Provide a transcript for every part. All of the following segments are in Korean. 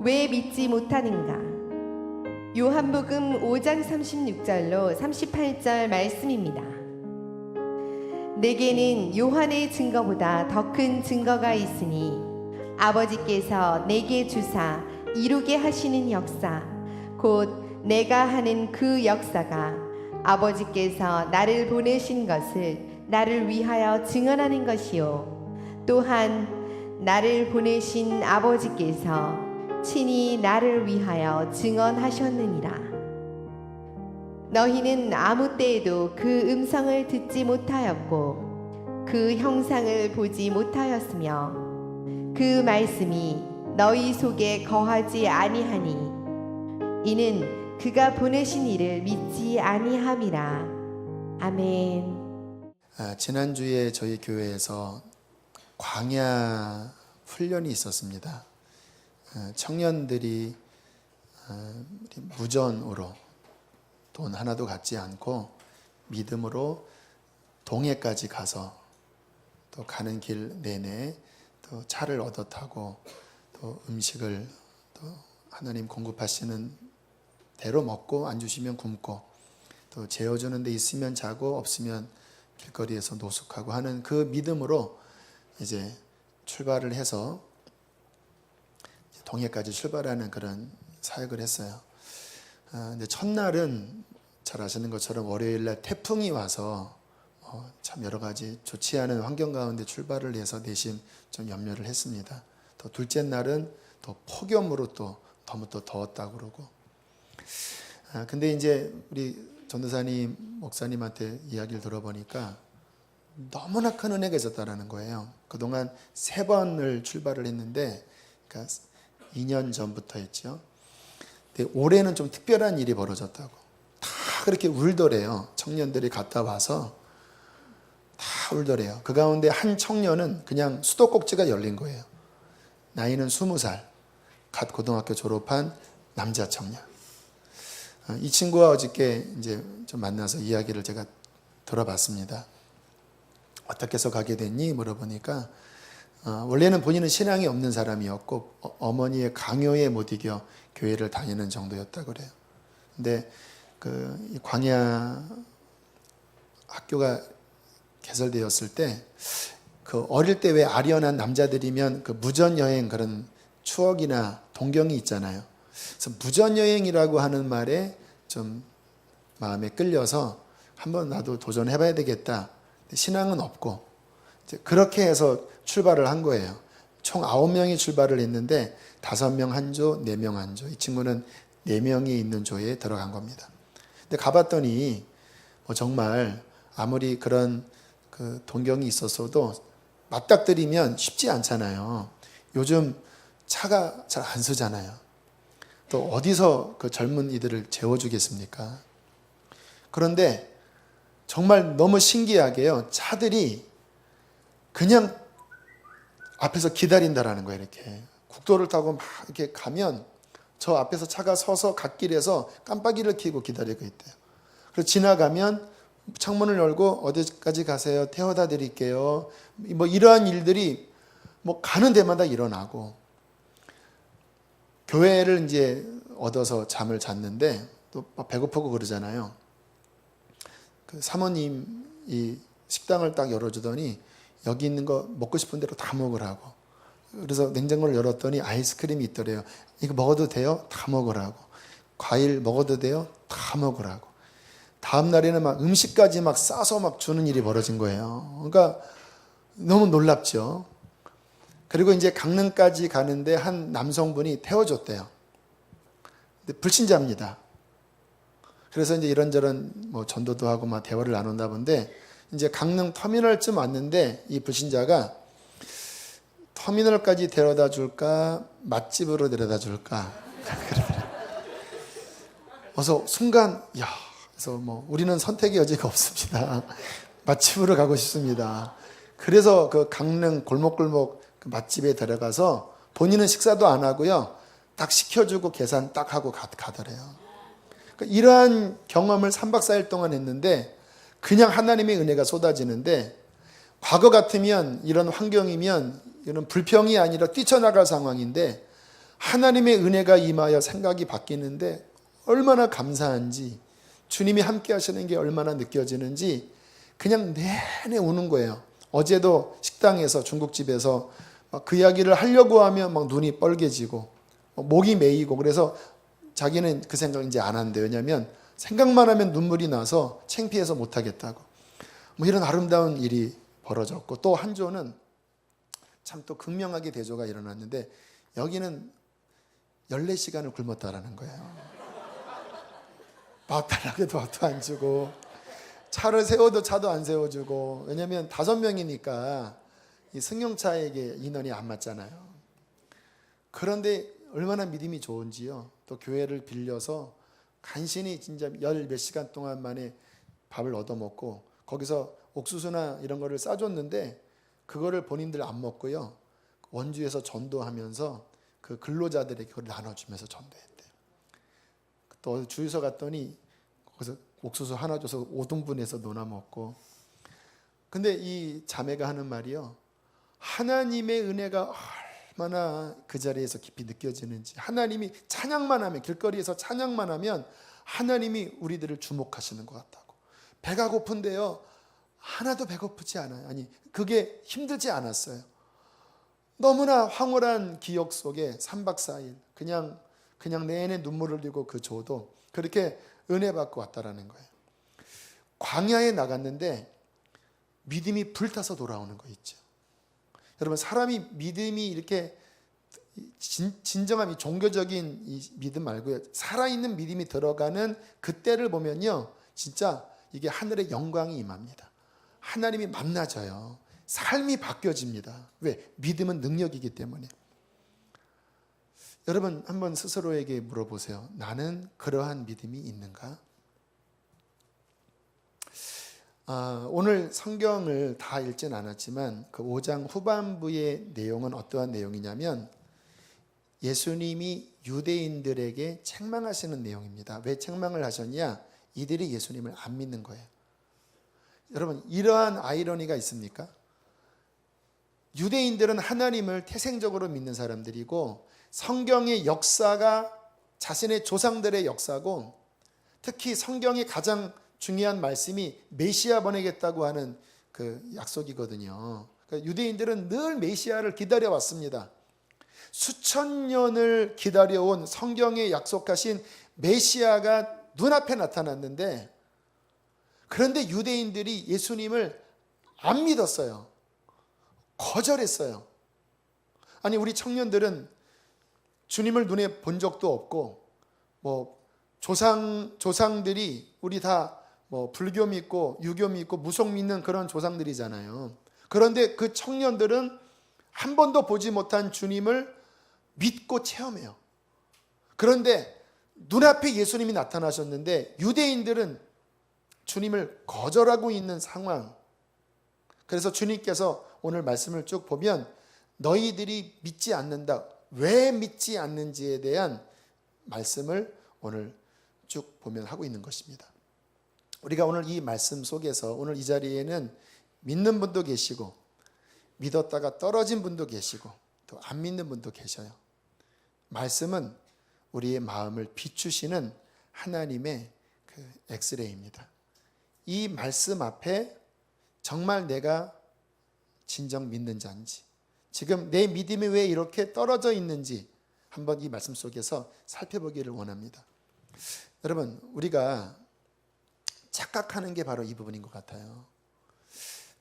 왜 믿지 못하는가? 요한복음 5장 36절로 38절 말씀입니다. 내게는 요한의 증거보다 더 큰 증거가 있으니 아버지께서 내게 주사 이루게 하시는 역사 곧 내가 하는 그 역사가 아버지께서 나를 보내신 것을 나를 위하여 증언하는 것이요 또한 나를 보내신 아버지께서 친히 나를 위하여 증언하셨느니라. 너희는 아무 때에도 그 음성을 듣지 못하였고 그 형상을 보지 못하였으며 그 말씀이 너희 속에 거하지 아니하니 이는 그가 보내신 이를 믿지 아니함이라. 아멘. 지난주에 저희 교회에서 광야 훈련이 있었습니다. 청년들이 무전으로 돈 하나도 갖지 않고 믿음으로 동해까지 가서 또 가는 길 내내 또 차를 얻어 타고 또 음식을 또 하나님 공급하시는 대로 먹고 안 주시면 굶고 또 재워주는 데 있으면 자고 없으면 길거리에서 노숙하고 하는 그 믿음으로 이제 출발을 해서 동해까지 출발하는 그런 사역을 했어요. 근데 첫날은 잘 아시는 것처럼 월요일날 태풍이 와서 참 여러 가지 좋지 않은 환경 가운데 출발을 해서 내심 좀 염려를 했습니다. 또 둘째 날은 또 폭염으로 또 너무 또 더웠다고 그러고. 근데 이제 우리 전도사님 목사님한테 이야기를 들어보니까 너무나 큰 은혜가 있었다는 거예요. 그동안 3번을 출발을 했는데 그러니까 2년 전부터 했죠. 근데 올해는 좀 특별한 일이 벌어졌다고. 다 그렇게 울더래요. 청년들이 갔다 와서 다 울더래요. 그 가운데 한 청년은 그냥 수도꼭지가 열린 거예요. 나이는 20살, 갓 고등학교 졸업한 남자 청년. 이 친구와 어저께 이제 좀 만나서 이야기를 제가 들어봤습니다. 어떻게 해서 가게 됐니? 물어보니까 원래는 본인은 신앙이 없는 사람이었고 어머니의 강요에 못 이겨 교회를 다니는 정도였다고 그래요. 근데 그 광야 학교가 개설되었을 때 그 어릴 때 왜 아련한 남자들이면 그 무전 여행 그런 추억이나 동경이 있잖아요. 그래서 무전 여행이라고 하는 말에 좀 마음에 끌려서 한번 나도 도전해봐야 되겠다. 신앙은 없고 그렇게 해서 출발을 한 거예요. 총 9명이 출발을 했는데 5명 한 조, 4명 한 조. 이 친구는 4명이 있는 조에 들어간 겁니다. 근데 가봤더니 정말 아무리 그런 그 동경이 있었어도 맞닥뜨리면 쉽지 않잖아요. 요즘 차가 잘 안 쓰잖아요. 또 어디서 그 젊은 이들을 재워주겠습니까? 그런데 정말 너무 신기하게요. 차들이 그냥 앞에서 기다린다라는 거예요. 이렇게 국도를 타고 막 이렇게 가면 저 앞에서 차가 서서 갓길에서 깜빡이를 켜고 기다리고 있대요. 그래서 지나가면 창문을 열고 어디까지 가세요? 태워다 드릴게요. 뭐 이러한 일들이 뭐 가는 데마다 일어나고 교회를 이제 얻어서 잠을 잤는데 또 배고프고 그러잖아요. 그 사모님이 식당을 딱 열어주더니 여기 있는 거 먹고 싶은 대로 다 먹으라고. 그래서 냉장고를 열었더니 아이스크림이 있더래요. 이거 먹어도 돼요? 다 먹으라고. 과일 먹어도 돼요? 다 먹으라고. 다음 날에는 막 음식까지 막 싸서 막 주는 일이 벌어진 거예요. 그러니까 너무 놀랍죠. 그리고 이제 강릉까지 가는데 한 남성분이 태워줬대요. 근데 불신자입니다. 그래서 이제 이런저런 뭐 전도도 하고 막 대화를 나눈다 본데 이제 강릉 터미널쯤 왔는데 이 불신자가 터미널까지 데려다 줄까 맛집으로 데려다 줄까 그래서 순간 야 그래서 뭐 우리는 선택의 여지가 없습니다. 맛집으로 가고 싶습니다. 그래서 그 강릉 골목골목 그 맛집에 데려가서 본인은 식사도 안 하고요. 딱 시켜주고 계산 딱 하고 가더래요. 그러니까 이러한 경험을 3박 4일 동안 했는데 그냥 하나님의 은혜가 쏟아지는데 과거 같으면 이런 환경이면 이런 불평이 아니라 뛰쳐나갈 상황인데 하나님의 은혜가 임하여 생각이 바뀌는데 얼마나 감사한지, 주님이 함께 하시는 게 얼마나 느껴지는지 그냥 내내 우는 거예요. 어제도 식당에서, 중국집에서 그 이야기를 하려고 하면 막 눈이 뻘개지고 목이 메이고, 그래서 자기는 그 생각 이제 안 한대요. 왜냐하면 생각만 하면 눈물이 나서 창피해서 못 하겠다고. 뭐 이런 아름다운 일이 벌어졌고, 또 한 조는 참 또 극명하게 대조가 일어났는데, 여기는 14시간을 굶었다라는 거예요. 밥 달라고 밥도 안 주고, 차를 세워도 차도 안 세워주고. 왜냐하면 5명이니까 이 승용차에게 인원이 안 맞잖아요. 그런데 얼마나 믿음이 좋은지요. 또 교회를 빌려서 간신히 진짜 10몇 시간 동안 만에 밥을 얻어먹고, 거기서 옥수수나 이런 거를 싸줬는데 그거를 본인들 안 먹고요, 원주에서 전도하면서 그 근로자들에게 그걸 나눠주면서 전도했대요. 또 주유소 갔더니 거기서 옥수수 하나 줘서 5등분해서 나눠 먹고. 근데 이 자매가 하는 말이요, 하나님의 은혜가 얼마나 그 자리에서 깊이 느껴지는지, 하나님이 찬양만 하면, 길거리에서 찬양만 하면 하나님이 우리들을 주목하시는 것 같다고. 배가 고픈데요, 하나도 배고프지 않아요. 아니, 그게 힘들지 않았어요. 너무나 황홀한 기억 속에 3박 4일 그냥 내내 눈물을 흘리고 그 조도 그렇게 은혜 받고 왔다라는 거예요. 광야에 나갔는데 믿음이 불타서 돌아오는 거 있죠. 여러분, 사람이 믿음이 이렇게 진정한 이 종교적인 이 믿음 말고요, 살아있는 믿음이 들어가는 그때를 보면요, 진짜 이게 하늘의 영광이 임합니다. 하나님이 만나져요. 삶이 바뀌어집니다. 왜? 믿음은 능력이기 때문에. 여러분, 한번 스스로에게 물어보세요. 나는 그러한 믿음이 있는가? 오늘 성경을 다 읽진 않았지만 그 5장 후반부의 내용은 어떠한 내용이냐면, 예수님이 유대인들에게 책망하시는 내용입니다. 왜 책망을 하셨냐? 이들이 예수님을 안 믿는 거예요. 여러분, 이러한 아이러니가 있습니까? 유대인들은 하나님을 태생적으로 믿는 사람들이고, 성경의 역사가 자신의 조상들의 역사고, 특히 성경의 가장 중요한 말씀이 메시아 보내겠다고 하는 그 약속이거든요. 그러니까 유대인들은 늘 메시아를 기다려왔습니다. 수천 년을 기다려온 성경에 약속하신 메시아가 눈앞에 나타났는데, 그런데 유대인들이 예수님을 안 믿었어요. 거절했어요. 아니, 우리 청년들은 주님을 눈에 본 적도 없고, 뭐 조상들이 우리 다 뭐 불교 믿고 유교 믿고 무속 믿는 그런 조상들이잖아요. 그런데 그 청년들은 한 번도 보지 못한 주님을 믿고 체험해요. 그런데 눈앞에 예수님이 나타나셨는데 유대인들은 주님을 거절하고 있는 상황. 그래서 주님께서 오늘 말씀을 쭉 보면 너희들이 믿지 않는다. 왜 믿지 않는지에 대한 말씀을 오늘 쭉 보면 하고 있는 것입니다. 우리가 오늘 이 말씀 속에서, 오늘 이 자리에는 믿는 분도 계시고 믿었다가 떨어진 분도 계시고 또 안 믿는 분도 계셔요. 말씀은 우리의 마음을 비추시는 하나님의 그 엑스레이입니다. 이 말씀 앞에 정말 내가 진정 믿는 자인지, 지금 내 믿음이 왜 이렇게 떨어져 있는지 한번 이 말씀 속에서 살펴보기를 원합니다. 여러분, 우리가 착각하는 게 바로 이 부분인 것 같아요.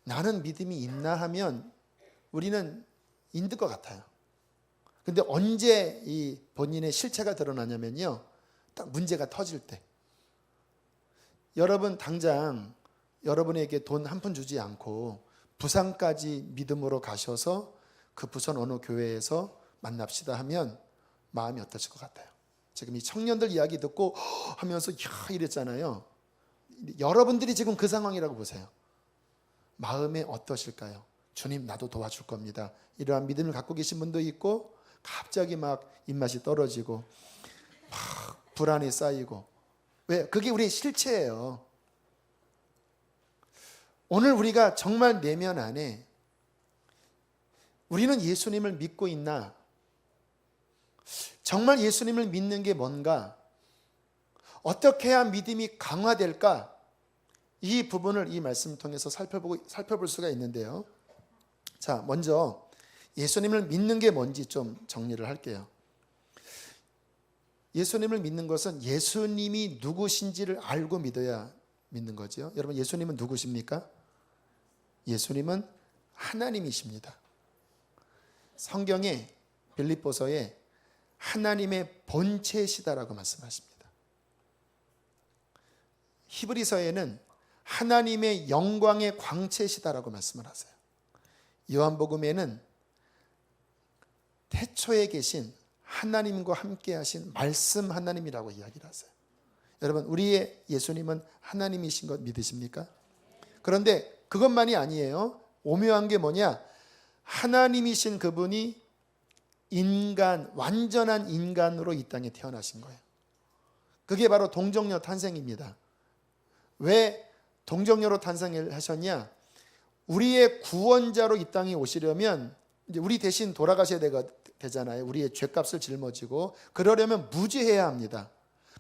나는 믿음이 있나 하면 우리는 있는 것 같아요. 근데 언제 이 본인의 실체가 드러나냐면요, 딱 문제가 터질 때. 여러분, 당장 여러분에게 돈 한 푼 주지 않고 부산까지 믿음으로 가셔서 그 부산 어느 교회에서 만납시다 하면 마음이 어떠실 것 같아요? 지금 이 청년들 이야기 듣고 하면서 이랬잖아요. 여러분들이 지금 그 상황이라고 보세요. 마음에 어떠실까요? 주님, 나도 도와줄 겁니다. 이러한 믿음을 갖고 계신 분도 있고, 갑자기 막 입맛이 떨어지고 막 불안이 쌓이고. 왜? 그게 우리의 실체예요. 오늘 우리가 정말 내면 안에 우리는 예수님을 믿고 있나? 정말 예수님을 믿는 게 뭔가, 어떻게 해야 믿음이 강화될까, 이 부분을 이 말씀을 통해서 살펴볼 수가 있는데요. 자, 먼저 예수님을 믿는 게 뭔지 좀 정리를 할게요. 예수님을 믿는 것은 예수님이 누구신지를 알고 믿어야 믿는 거죠. 여러분, 예수님은 누구십니까? 예수님은 하나님이십니다. 성경에 빌립보서에 하나님의 본체시다라고 말씀하십니다. 히브리서에는 하나님의 영광의 광채시다라고 말씀을 하세요. 요한복음에는 태초에 계신 하나님과 함께 하신 말씀 하나님이라고 이야기를 하세요. 여러분, 우리의 예수님은 하나님이신 것 믿으십니까? 그런데 그것만이 아니에요. 오묘한 게 뭐냐? 하나님이신 그분이 인간, 완전한 인간으로 이 땅에 태어나신 거예요. 그게 바로 동정녀 탄생입니다. 왜 동정녀로 탄생하셨냐? 우리의 구원자로 이 땅에 오시려면 이제 우리 대신 돌아가셔야 되잖아요. 우리의 죄값을 짊어지고, 그러려면 무죄해야 합니다.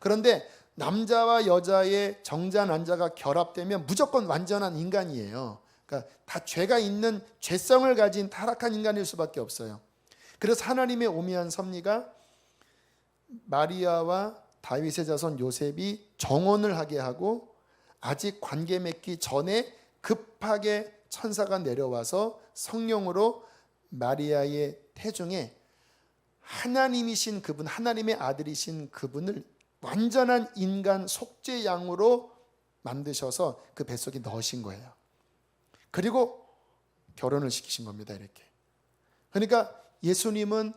그런데 남자와 여자의 정자 난자가 결합되면 무조건 완전한 인간이에요. 그러니까 다 죄가 있는, 죄성을 가진 타락한 인간일 수밖에 없어요. 그래서 하나님의 오묘한 섭리가 마리아와 다윗의 자손 요셉이 정혼을 하게 하고, 아직 관계 맺기 전에 급하게 천사가 내려와서 성령으로 마리아의 태중에 하나님이신 그분, 하나님의 아들이신 그분을 완전한 인간 속죄양으로 만드셔서 그 뱃속에 넣으신 거예요. 그리고 결혼을 시키신 겁니다. 이렇게. 그러니까 예수님은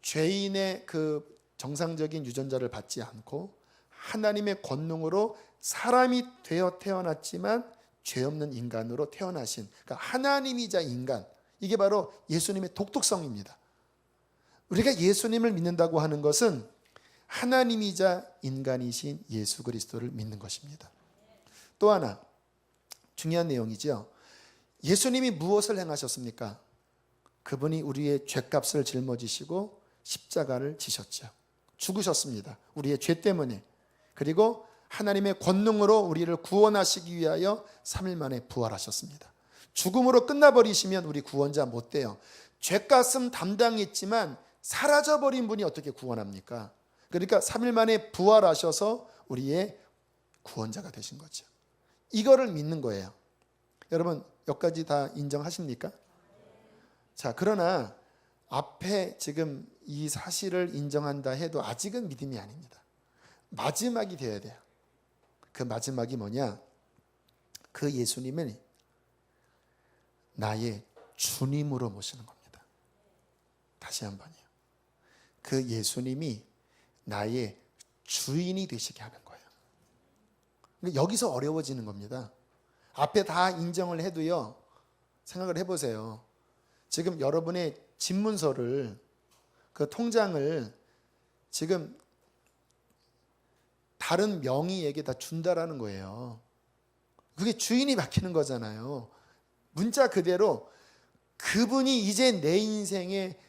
죄인의 그 정상적인 유전자를 받지 않고 하나님의 권능으로 사람이 되어 태어났지만 죄 없는 인간으로 태어나신, 그러니까 하나님이자 인간, 이게 바로 예수님의 독특성입니다. 우리가 예수님을 믿는다고 하는 것은 하나님이자 인간이신 예수 그리스도를 믿는 것입니다. 또 하나 중요한 내용이죠. 예수님이 무엇을 행하셨습니까? 그분이 우리의 죄값을 짊어지시고 십자가를 지셨죠. 죽으셨습니다. 우리의 죄 때문에. 그리고 하나님의 권능으로 우리를 구원하시기 위하여 3일 만에 부활하셨습니다. 죽음으로 끝나버리시면 우리 구원자 못 돼요. 죄값은 담당했지만 사라져버린 분이 어떻게 구원합니까? 그러니까 3일 만에 부활하셔서 우리의 구원자가 되신 거죠. 이거를 믿는 거예요. 여러분, 여기까지 다 인정하십니까? 자, 그러나 앞에 지금 이 사실을 인정한다 해도 아직은 믿음이 아닙니다. 마지막이 되어야 돼요. 그 마지막이 뭐냐? 그 예수님을 나의 주님으로 모시는 겁니다. 다시 한 번요. 그 예수님이 나의 주인이 되시게 하는 거예요. 여기서 어려워지는 겁니다. 앞에 다 인정을 해도요, 생각을 해보세요. 지금 여러분의 집문서를, 그 통장을 지금 다른 명의에게 다 준다라는 거예요. 그게 주인이 바뀌는 거잖아요. 문자 그대로 그분이 이제 내 인생에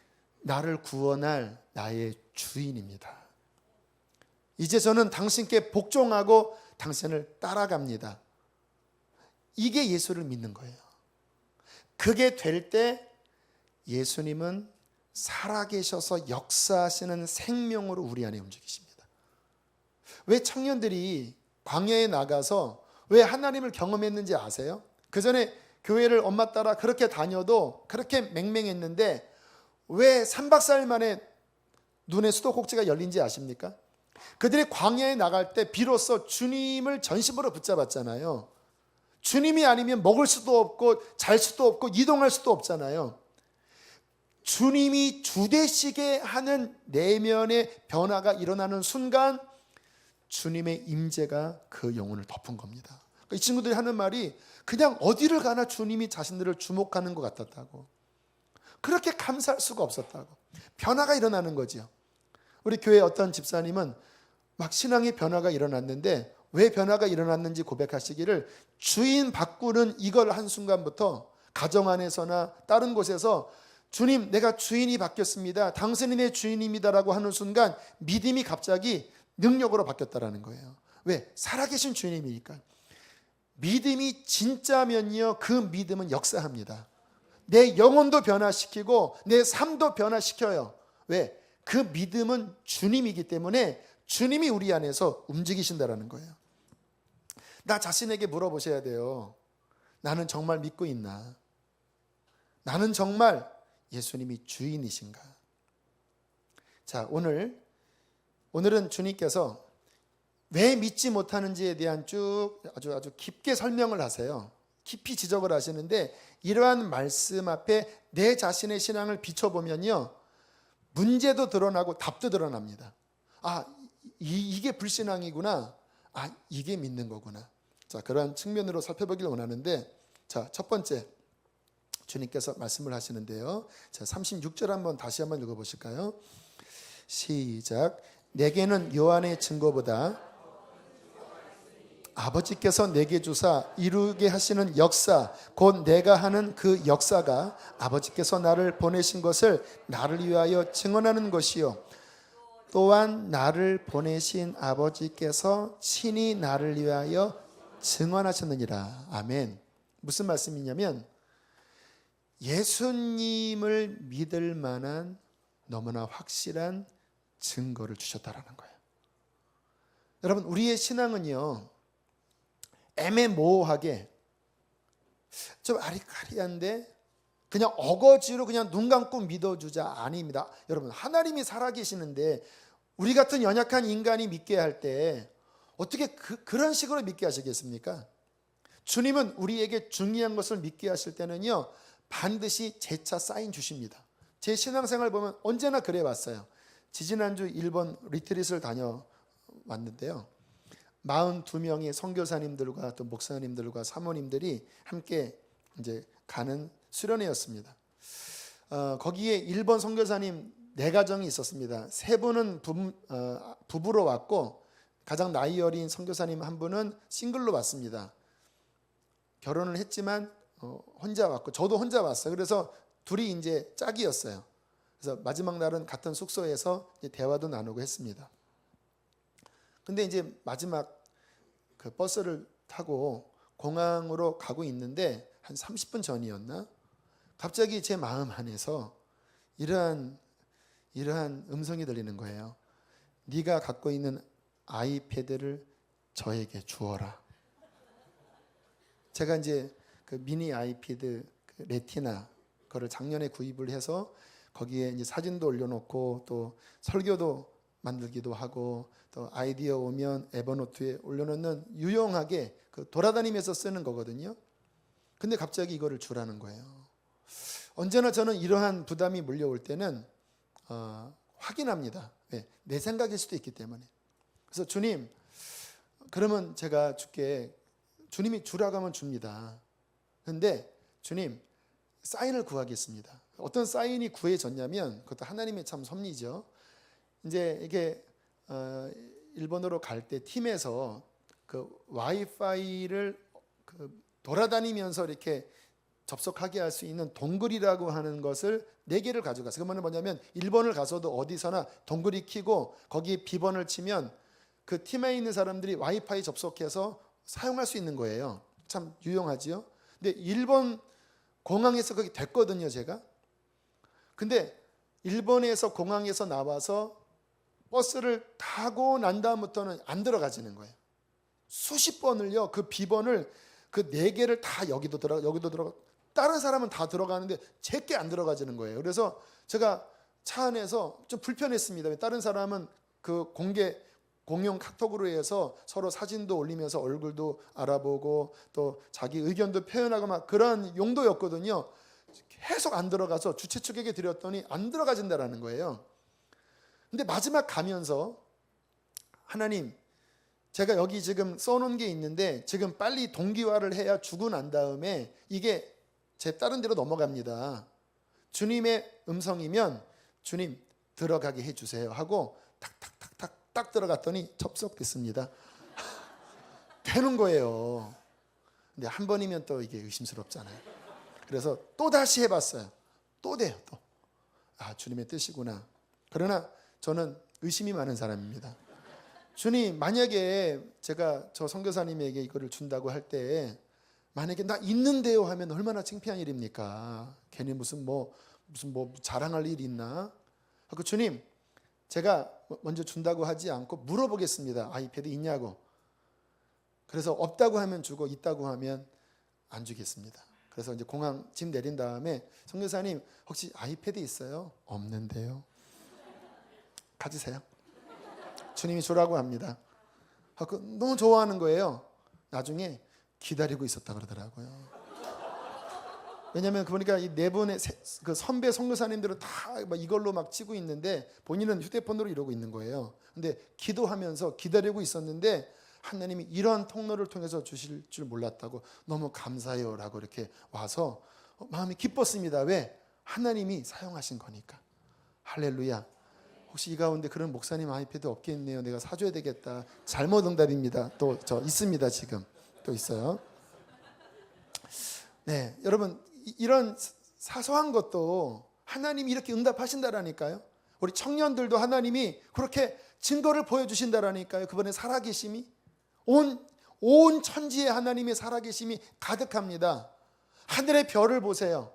나를 구원할 나의 주인입니다. 이제 저는 당신께 복종하고 당신을 따라갑니다. 이게 예수를 믿는 거예요. 그게 될 때 예수님은 살아계셔서 역사하시는 생명으로 우리 안에 움직이십니다. 왜 청년들이 광야에 나가서 왜 하나님을 경험했는지 아세요? 그 전에 교회를 엄마 따라 그렇게 다녀도 그렇게 맹맹했는데 왜 3박 4일 만에 눈에 수도꼭지가 열린지 아십니까? 그들이 광야에 나갈 때 비로소 주님을 전심으로 붙잡았잖아요. 주님이 아니면 먹을 수도 없고 잘 수도 없고 이동할 수도 없잖아요. 주님이 주되시게 하는 내면의 변화가 일어나는 순간 주님의 임재가 그 영혼을 덮은 겁니다. 이 친구들이 하는 말이 그냥 어디를 가나 주님이 자신들을 주목하는 것 같았다고. 그렇게 감사할 수가 없었다고. 변화가 일어나는 거죠. 우리 교회 어떤 집사님은 막 신앙의 변화가 일어났는데 왜 변화가 일어났는지 고백하시기를 주인 바꾸는 이걸 한순간부터 가정 안에서나 다른 곳에서 주님, 내가 주인이 바뀌었습니다. 당신이 내 주인입니다라고 하는 순간 믿음이 갑자기 능력으로 바뀌었다라는 거예요. 왜? 살아계신 주님이니까. 믿음이 진짜면요, 그 믿음은 역사합니다. 내 영혼도 변화시키고 내 삶도 변화시켜요. 왜? 그 믿음은 주님이기 때문에 주님이 우리 안에서 움직이신다라는 거예요. 나 자신에게 물어보셔야 돼요. 나는 정말 믿고 있나? 나는 정말 예수님이 주인이신가? 자, 오늘은 주님께서 왜 믿지 못하는지에 대한 아주 깊게 설명을 하세요. 깊이 지적을 하시는데, 이러한 말씀 앞에 내 자신의 신앙을 비춰보면요, 문제도 드러나고 답도 드러납니다. 아, 이게 불신앙이구나. 아, 이게 믿는 거구나. 자, 그러한 측면으로 살펴보기를 원하는데, 자, 첫 번째 주님께서 말씀을 하시는데요. 자, 36절 다시 한번 읽어보실까요? 시작. 내게는 요한의 증거보다 아버지께서 내게 주사 이루게 하시는 역사, 곧 내가 하는 그 역사가 아버지께서 나를 보내신 것을 나를 위하여 증언하는 것이요, 또한 나를 보내신 아버지께서 친히 나를 위하여 증언하셨느니라. 아멘. 무슨 말씀이냐면, 예수님을 믿을 만한 너무나 확실한 증거를 주셨다라는 거예요. 여러분, 우리의 신앙은요, 애매모호하게 좀 아리까리한데 그냥 어거지로 그냥 눈 감고 믿어주자, 아닙니다. 여러분, 하나님이 살아계시는데 우리 같은 연약한 인간이 믿게 할 때 어떻게 그런 식으로 믿게 하시겠습니까? 주님은 우리에게 중요한 것을 믿게 하실 때는요, 반드시 재차 사인 주십니다. 제 신앙생활 보면 언제나 그래 왔어요. 지지난주 일본 리트릿을 다녀왔는데요, 42명의 선교사님들과 또 목사님들과 사모님들이 함께 이제 가는 수련회였습니다. 거기에 일본 선교사님 4가정이 있었습니다. 3분은 부부로 왔고, 가장 나이 어린 선교사님 한 분은 싱글로 왔습니다. 결혼을 했지만 혼자 왔고, 저도 혼자 왔어요. 그래서 둘이 이제 짝이었어요. 그래서 마지막 날은 같은 숙소에서 대화도 나누고 했습니다. 근데 이제 마지막 그 버스를 타고 공항으로 가고 있는데 한 30분 전이었나? 갑자기 제 마음 안에서 이러한 음성이 들리는 거예요. 네가 갖고 있는 아이패드를 저에게 주어라. 제가 이제 그 미니 아이패드 그 레티나 그거를 작년에 구입을 해서 거기에 이제 사진도 올려놓고 또 설교도 만들기도 하고, 또 아이디어 오면 에버노트에 올려놓는 유용하게 그 돌아다니면서 쓰는 거거든요. 근데 갑자기 이거를 주라는 거예요. 언제나 저는 이러한 부담이 물려올 때는 확인합니다. 왜? 내 생각일 수도 있기 때문에. 그래서 주님, 그러면 제가 줄게. 주님이 주라고 하면 줍니다. 근데 주님, 사인을 구하겠습니다. 어떤 사인이 구해졌냐면, 그것도 하나님의 참 섭리죠. 이제 이게 일본으로 갈 때 팀에서 그 와이파이를 돌아다니면서 이렇게 접속하게 할 수 있는 동굴이라고 하는 것을 4개를 가져갔어요. 그러면 뭐냐면, 일본을 가서도 어디서나 동굴이 켜고 거기에 비번을 치면 그 팀에 있는 사람들이 와이파이 접속해서 사용할 수 있는 거예요. 참 유용하지요. 근데 일본 공항에서 그게 됐거든요, 제가. 근데 일본에서 공항에서 나와서 버스를 타고 난 다음부터는 안 들어가지는 거예요. 수십 번을요, 그 비번을 그 4개를 다 여기도 들어가, 다른 사람은 다 들어가는데 제게 안 들어가지는 거예요. 그래서 제가 차 안에서 좀 불편했습니다. 다른 사람은 그 공용 카톡으로 해서 서로 사진도 올리면서 얼굴도 알아보고 또 자기 의견도 표현하고 막 그런 용도였거든요. 계속 안 들어가서 주최 측에게 드렸더니 안 들어가진다라는 거예요. 근데 마지막 가면서, 하나님, 제가 여기 지금 써놓은 게 있는데 지금 빨리 동기화를 해야 주고 난 다음에 이게 제 다른 데로 넘어갑니다. 주님의 음성이면 주님 들어가게 해주세요 하고 탁탁탁탁 딱 들어갔더니 접속됐습니다. 되는 거예요. 근데 한 번이면 또 이게 의심스럽잖아요. 그래서 또 다시 해봤어요. 또 돼요. 또 주님의 뜻이구나. 그러나 저는 의심이 많은 사람입니다. 주님, 만약에 제가 저 선교사님에게 이거를 준다고 할 때 만약에 나 있는데요 하면 얼마나 창피한 일입니까? 괜히 무슨 뭐 자랑할 일이 있나? 그 주님, 제가 먼저 준다고 하지 않고 물어보겠습니다. 아이패드 있냐고. 그래서 없다고 하면 주고 있다고 하면 안 주겠습니다. 그래서 이제 공항 짐 내린 다음에 선교사님 혹시 아이패드 있어요? 없는데요. 가지세요. 주님이 주라고 합니다. 너무 좋아하는 거예요. 나중에 기다리고 있었다 그러더라고요. 왜냐하면 그러니까 이 네 분의 그 선배 선교사님들은 다 막 이걸로 막 치고 있는데 본인은 휴대폰으로 이러고 있는 거예요. 근데 기도하면서 기다리고 있었는데 하나님이 이런 통로를 통해서 주실 줄 몰랐다고 너무 감사해요라고 이렇게 와서 마음이 기뻤습니다. 왜? 하나님이 사용하신 거니까. 할렐루야. 혹시 이 가운데 그런 목사님 아이패드 없겠네요. 내가 사줘야 되겠다. 잘못 응답입니다. 또 저 있습니다. 지금 또 있어요. 네, 여러분 이런 사소한 것도 하나님이 이렇게 응답하신다라니까요. 우리 청년들도 하나님이 그렇게 증거를 보여주신다라니까요. 그분의 살아계심이 온 천지에 하나님의 살아계심이 가득합니다. 하늘의 별을 보세요.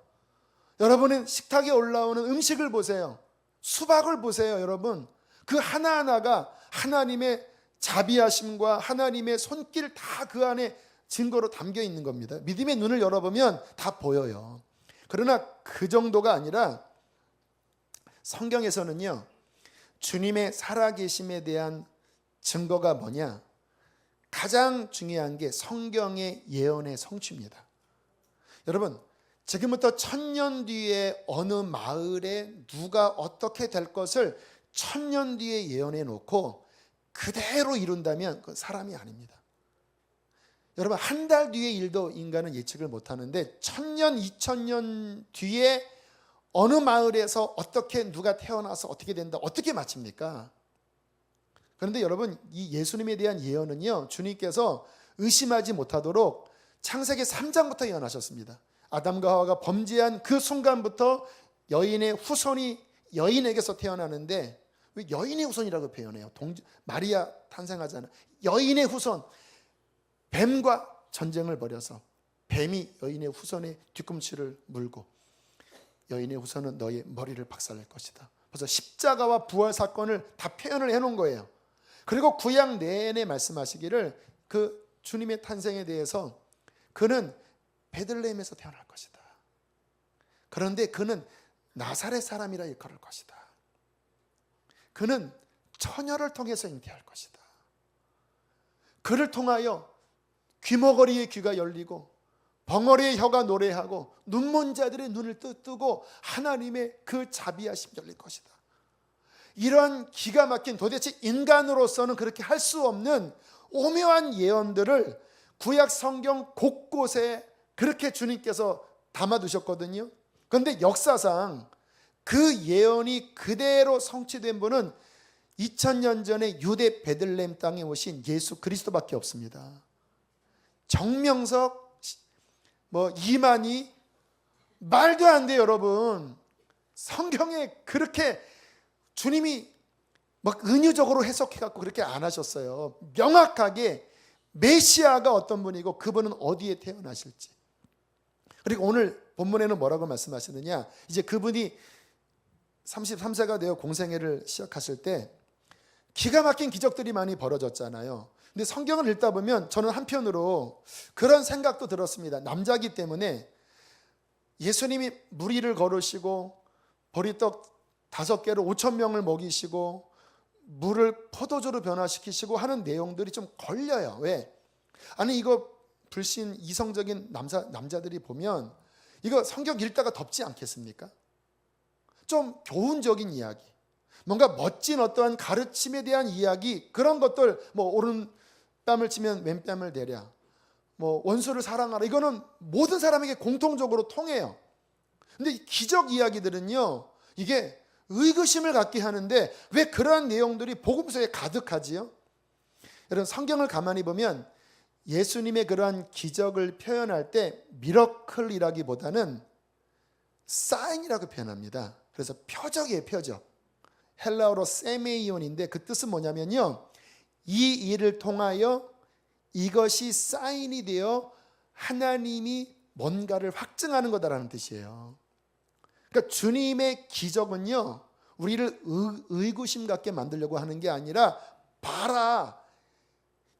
여러분은 식탁에 올라오는 음식을 보세요. 수박을 보세요. 여러분 그 하나하나가 하나님의 자비하심과 하나님의 손길 다 그 안에 증거로 담겨 있는 겁니다. 믿음의 눈을 열어보면 다 보여요. 그러나 그 정도가 아니라 성경에서는요, 주님의 살아계심에 대한 증거가 뭐냐? 가장 중요한 게 성경의 예언의 성취입니다. 여러분, 지금부터 1000년 뒤에 어느 마을에 누가 어떻게 될 것을 1000년 뒤에 예언해 놓고 그대로 이룬다면 그 사람이 아닙니다. 여러분, 한 달 뒤의 일도 인간은 예측을 못하는데 1000년, 2000년 뒤에 어느 마을에서 어떻게 누가 태어나서 어떻게 된다, 어떻게 맞춥니까? 그런데 여러분, 이 예수님에 대한 예언은요, 주님께서 의심하지 못하도록 창세기 3장부터 예언하셨습니다. 아담과 하와가 범죄한 그 순간부터 여인의 후손이 여인에게서 태어나는데 왜 여인의 후손이라고 표현해요? 마리아 탄생하잖아요. 여인의 후손. 뱀과 전쟁을 벌여서 뱀이 여인의 후손의 뒤꿈치를 물고 여인의 후손은 너의 머리를 박살낼 것이다. 그래서 십자가와 부활 사건을 다 표현을 해놓은 거예요. 그리고 구약 내내 말씀하시기를 그 주님의 탄생에 대해서 그는 베들레헴에서 태어날 것이다. 그런데 그는 나사렛 사람이라 일컬을 것이다. 그는 처녀를 통해서 잉태할 것이다. 그를 통하여 귀머거리의 귀가 열리고 벙어리의 혀가 노래하고 눈먼 자들의 눈을 뜨고 하나님의 그 자비하심 열릴 것이다. 이러한 기가 막힌, 도대체 인간으로서는 그렇게 할 수 없는 오묘한 예언들을 구약 성경 곳곳에 그렇게 주님께서 담아두셨거든요. 그런데 역사상 그 예언이 그대로 성취된 분은 2000년 전에 유대 베들레헴 땅에 오신 예수 그리스도밖에 없습니다. 정명석, 이만희, 말도 안 돼요, 여러분. 성경에 그렇게 주님이 막 은유적으로 해석해갖고 그렇게 안 하셨어요. 명확하게 메시아가 어떤 분이고 그분은 어디에 태어나실지. 그리고 오늘 본문에는 뭐라고 말씀하시느냐? 이제 그분이 33세가 되어 공생애를 시작하실 때 기가 막힌 기적들이 많이 벌어졌잖아요. 근데 성경을 읽다 보면 저는 한편으로 그런 생각도 들었습니다. 남자이기 때문에 예수님이 무리를 걸으시고 보리떡 5개로 5,000명을 먹이시고 물을 포도주로 변화시키시고 하는 내용들이 좀 걸려요. 왜? 아니 이거 불신 이성적인 남자들이 보면 이거 성경 읽다가 덥지 않겠습니까? 좀 교훈적인 이야기, 뭔가 멋진 어떠한 가르침에 대한 이야기, 그런 것들, 오른뺨을 치면 왼뺨을 대랴, 원수를 사랑하라, 이거는 모든 사람에게 공통적으로 통해요. 근데 이 기적 이야기들은요, 이게 의구심을 갖게 하는데 왜 그러한 내용들이 복음서에 가득하지요? 여러분, 성경을 가만히 보면 예수님의 그러한 기적을 표현할 때 미러클이라기보다는 사인이라고 표현합니다. 그래서 표적이에요, 표적. 헬라어로 세메이온인데 그 뜻은 뭐냐면요, 이 일을 통하여 이것이 사인이 되어 하나님이 뭔가를 확증하는 거다라는 뜻이에요. 그러니까 주님의 기적은요, 우리를 의구심 갖게 만들려고 하는 게 아니라, 봐라,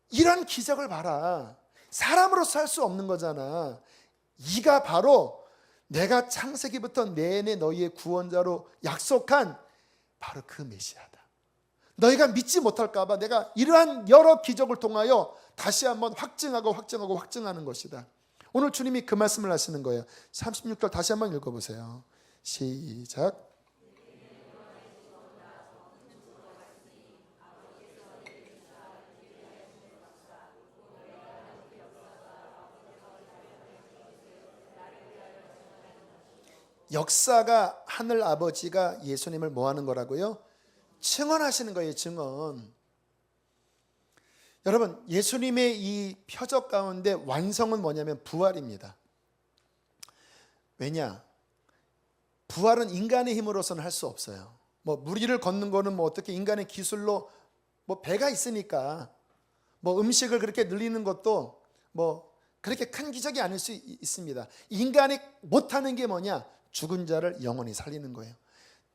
이런 기적을 봐라, 사람으로서 할 수 없는 거잖아. 이가 바로 내가 창세기부터 내내 너희의 구원자로 약속한 바로 그 메시아다. 너희가 믿지 못할까 봐 내가 이러한 여러 기적을 통하여 다시 한번 확증하는 것이다. 오늘 주님이 그 말씀을 하시는 거예요. 36절 다시 한번 읽어보세요. 시작. 역사가 하늘 아버지가 예수님을 뭐 하는 거라고요? 증언하시는 거예요, 증언. 여러분, 예수님의 이 표적 가운데 완성은 뭐냐면 부활입니다. 왜냐? 부활은 인간의 힘으로서는 할 수 없어요. 뭐 무리를 걷는 거는 뭐 어떻게 인간의 기술로, 뭐 배가 있으니까 뭐 음식을 그렇게 늘리는 것도 뭐 그렇게 큰 기적이 아닐 수 있습니다. 인간이 못하는 게 뭐냐? 죽은 자를 영원히 살리는 거예요.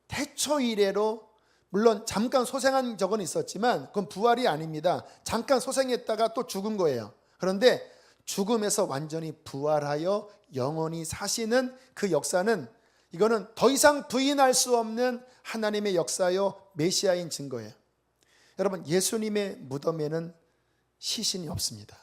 태초 이래로 물론 잠깐 소생한 적은 있었지만 그건 부활이 아닙니다. 잠깐 소생했다가 또 죽은 거예요. 그런데 죽음에서 완전히 부활하여 영원히 사시는 그 역사는, 이거는 더 이상 부인할 수 없는 하나님의 역사요 메시아인 증거예요. 여러분, 예수님의 무덤에는 시신이 없습니다.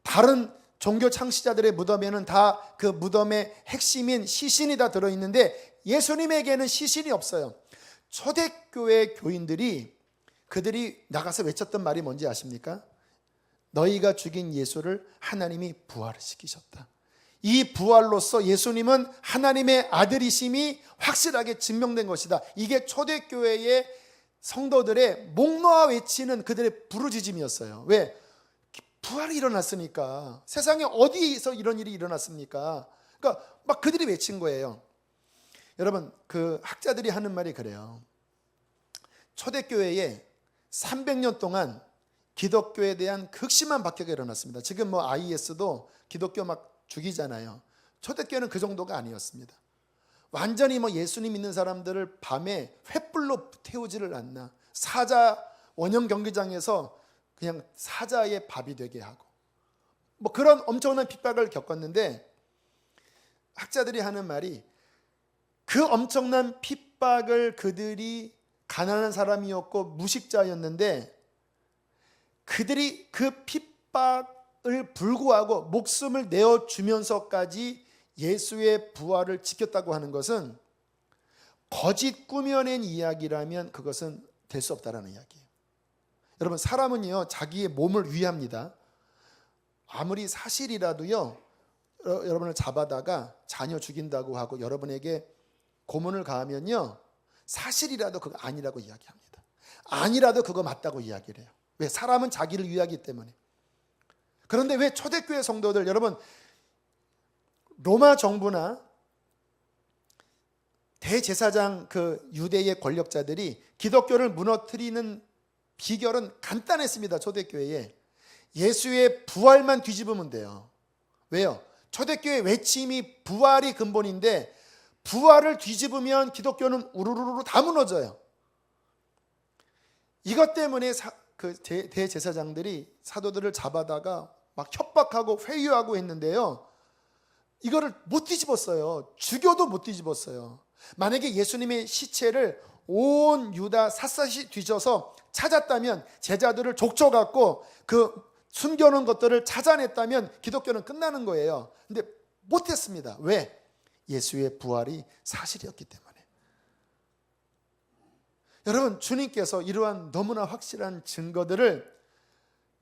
다른 종교 창시자들의 무덤에는 다 그 무덤의 핵심인 시신이 다 들어있는데 예수님에게는 시신이 없어요. 초대교회 교인들이 그들이 나가서 외쳤던 말이 뭔지 아십니까? 너희가 죽인 예수를 하나님이 부활을 시키셨다. 이 부활로서 예수님은 하나님의 아들이심이 확실하게 증명된 것이다. 이게 초대교회의 성도들의 목 놓아 외치는 그들의 부르짖음이었어요. 왜? 부활이 일어났으니까. 세상에 어디에서 이런 일이 일어났습니까? 그러니까 막 그들이 외친 거예요. 여러분, 그 학자들이 하는 말이 그래요. 초대교회에 300년 동안 기독교에 대한 극심한 박해가 일어났습니다. 지금 뭐 IS도 기독교 막 죽이잖아요. 초대교회는 그 정도가 아니었습니다. 완전히 뭐 예수님 믿는 사람들을 밤에 횃불로 태우지를 않나. 사자 원형 경기장에서 그냥 사자의 밥이 되게 하고 뭐 그런 엄청난 핍박을 겪었는데, 학자들이 하는 말이 그 엄청난 핍박을 그들이 가난한 사람이었고 무식자였는데 그들이 그 핍박을 불구하고 목숨을 내어주면서까지 예수의 부활을 지켰다고 하는 것은 거짓 꾸며낸 이야기라면 그것은 될 수 없다라는 이야기예요. 여러분, 사람은요 자기의 몸을 위합니다. 아무리 사실이라도요 여러분을 잡아다가 자녀 죽인다고 하고 여러분에게 고문을 가하면요 사실이라도 그거 아니라고 이야기합니다. 아니라도 그거 맞다고 이야기를 해요. 왜? 사람은 자기를 위하기 때문에. 그런데 왜 초대교회 성도들, 여러분, 로마 정부나 대제사장 그 유대의 권력자들이 기독교를 무너뜨리는 비결은 간단했습니다. 초대교회에 예수의 부활만 뒤집으면 돼요. 왜요? 초대교회 외침이 부활이 근본인데 부활을 뒤집으면 기독교는 우르르르 다 무너져요. 이것 때문에 그 대제사장들이 사도들을 잡아다가 막 협박하고 회유하고 했는데요, 이거를 못 뒤집었어요. 죽여도 못 뒤집었어요. 만약에 예수님의 시체를 온 유다 샅샅이 뒤져서 찾았다면, 제자들을 족쳐갖고 그 숨겨놓은 것들을 찾아냈다면 기독교는 끝나는 거예요. 근데 못했습니다. 왜? 예수의 부활이 사실이었기 때문에. 여러분, 주님께서 이러한 너무나 확실한 증거들을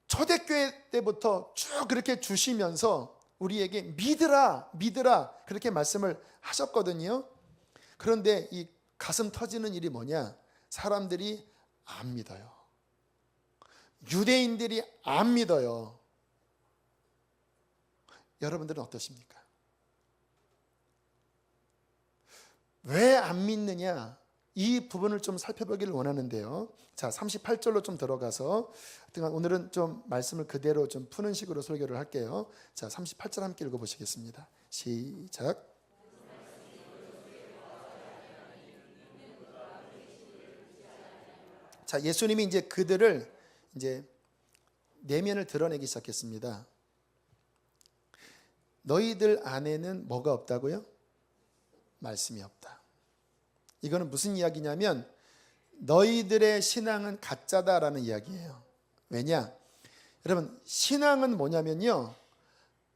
초대교회 때부터 쭉 그렇게 주시면서 우리에게 믿으라 그렇게 말씀을 하셨거든요. 그런데 이 가슴 터지는 일이 뭐냐? 사람들이 안 믿어요. 유대인들이 안 믿어요. 여러분들은 어떠십니까? 왜 안 믿느냐? 이 부분을 좀 살펴보기를 원하는데요. 자, 38절로 좀 들어가서 오늘은 좀 말씀을 그대로 좀 푸는 식으로 설교를 할게요. 자, 38절 함께 읽어보시겠습니다. 시작. 자, 예수님이 이제 그들을 이제 내면을 드러내기 시작했습니다. 너희들 안에는 뭐가 없다고요? 말씀이 없다. 이거는 무슨 이야기냐면 너희들의 신앙은 가짜다라는 이야기예요. 왜냐? 여러분, 신앙은 뭐냐면요,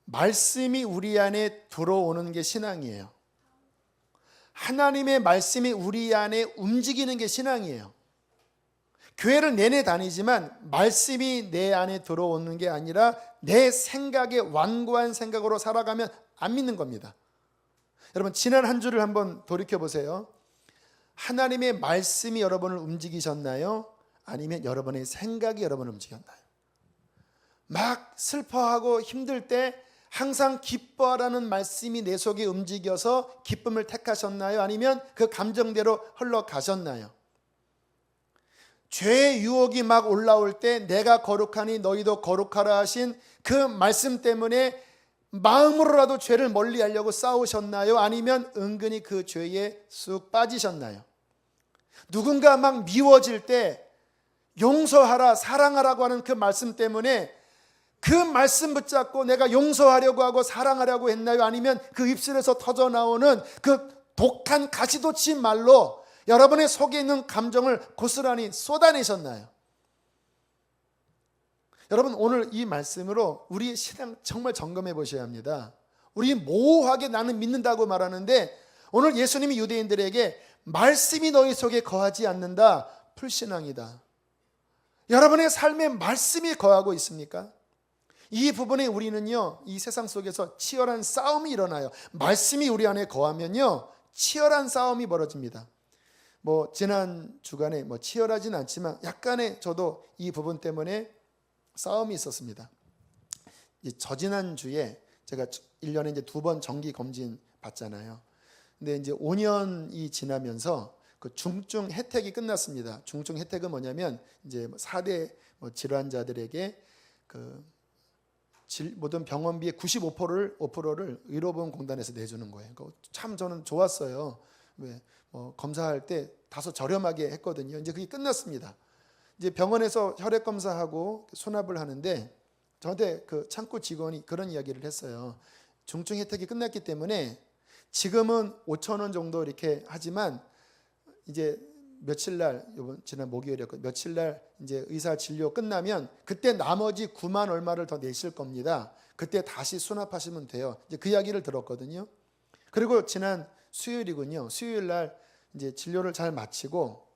말씀이 우리 안에 들어오는 게 신앙이에요. 하나님의 말씀이 우리 안에 움직이는 게 신앙이에요. 교회를 내내 다니지만 말씀이 내 안에 들어오는 게 아니라 내 생각에 완고한 생각으로 살아가면 안 믿는 겁니다. 여러분, 지난 한 주를 한번 돌이켜보세요. 하나님의 말씀이 여러분을 움직이셨나요? 아니면 여러분의 생각이 여러분을 움직였나요? 막 슬퍼하고 힘들 때 항상 기뻐하라는 말씀이 내 속에 움직여서 기쁨을 택하셨나요? 아니면 그 감정대로 흘러가셨나요? 죄의 유혹이 막 올라올 때 내가 거룩하니 너희도 거룩하라 하신 그 말씀 때문에 마음으로라도 죄를 멀리하려고 싸우셨나요? 아니면 은근히 그 죄에 쑥 빠지셨나요? 누군가 막 미워질 때 용서하라, 사랑하라고 하는 그 말씀 때문에 그 말씀 붙잡고 내가 용서하려고 하고 사랑하려고 했나요? 아니면 그 입술에서 터져나오는 그 독한 가시돋치 말로 여러분의 속에 있는 감정을 고스란히 쏟아내셨나요? 여러분, 오늘 이 말씀으로 우리의 신앙 정말 점검해 보셔야 합니다. 우리 모호하게 나는 믿는다고 말하는데 오늘 예수님이 유대인들에게 말씀이 너희 속에 거하지 않는다, 불신앙이다. 여러분의 삶에 말씀이 거하고 있습니까? 이 부분에 우리는요, 이 세상 속에서 치열한 싸움이 일어나요. 말씀이 우리 안에 거하면요, 치열한 싸움이 벌어집니다. 지난 주간에 치열하진 않지만 약간의 저도 이 부분 때문에 싸움이 있었습니다. 저지난 주에 제가 1년에 이제 2번 정기 검진 받잖아요. 근데 이제 5년이 지나면서 그 중증 혜택이 끝났습니다. 중증 혜택은 뭐냐면 이제 4대 질환자들에게 그 모든 병원비의 95%를 의료보험공단에서 내주는 거예요. 참 저는 좋았어요. 왜? 검사할 때 다소 저렴하게 했거든요. 이제 그게 끝났습니다. 이제 병원에서 혈액 검사하고 수납을 하는데 저한테 그 창구 직원이 그런 이야기를 했어요. 중증 혜택이 끝났기 때문에 지금은 5,000원 정도 이렇게 하지만 이제 며칠 날, 지난 목요일이었거든요. 며칠 날 이제 의사 진료 끝나면 그때 나머지 9만 얼마를 더 내실 겁니다. 그때 다시 수납하시면 돼요. 이제 그 이야기를 들었거든요. 그리고 지난 수요일이군요. 수요일 날 이제 진료를 잘 마치고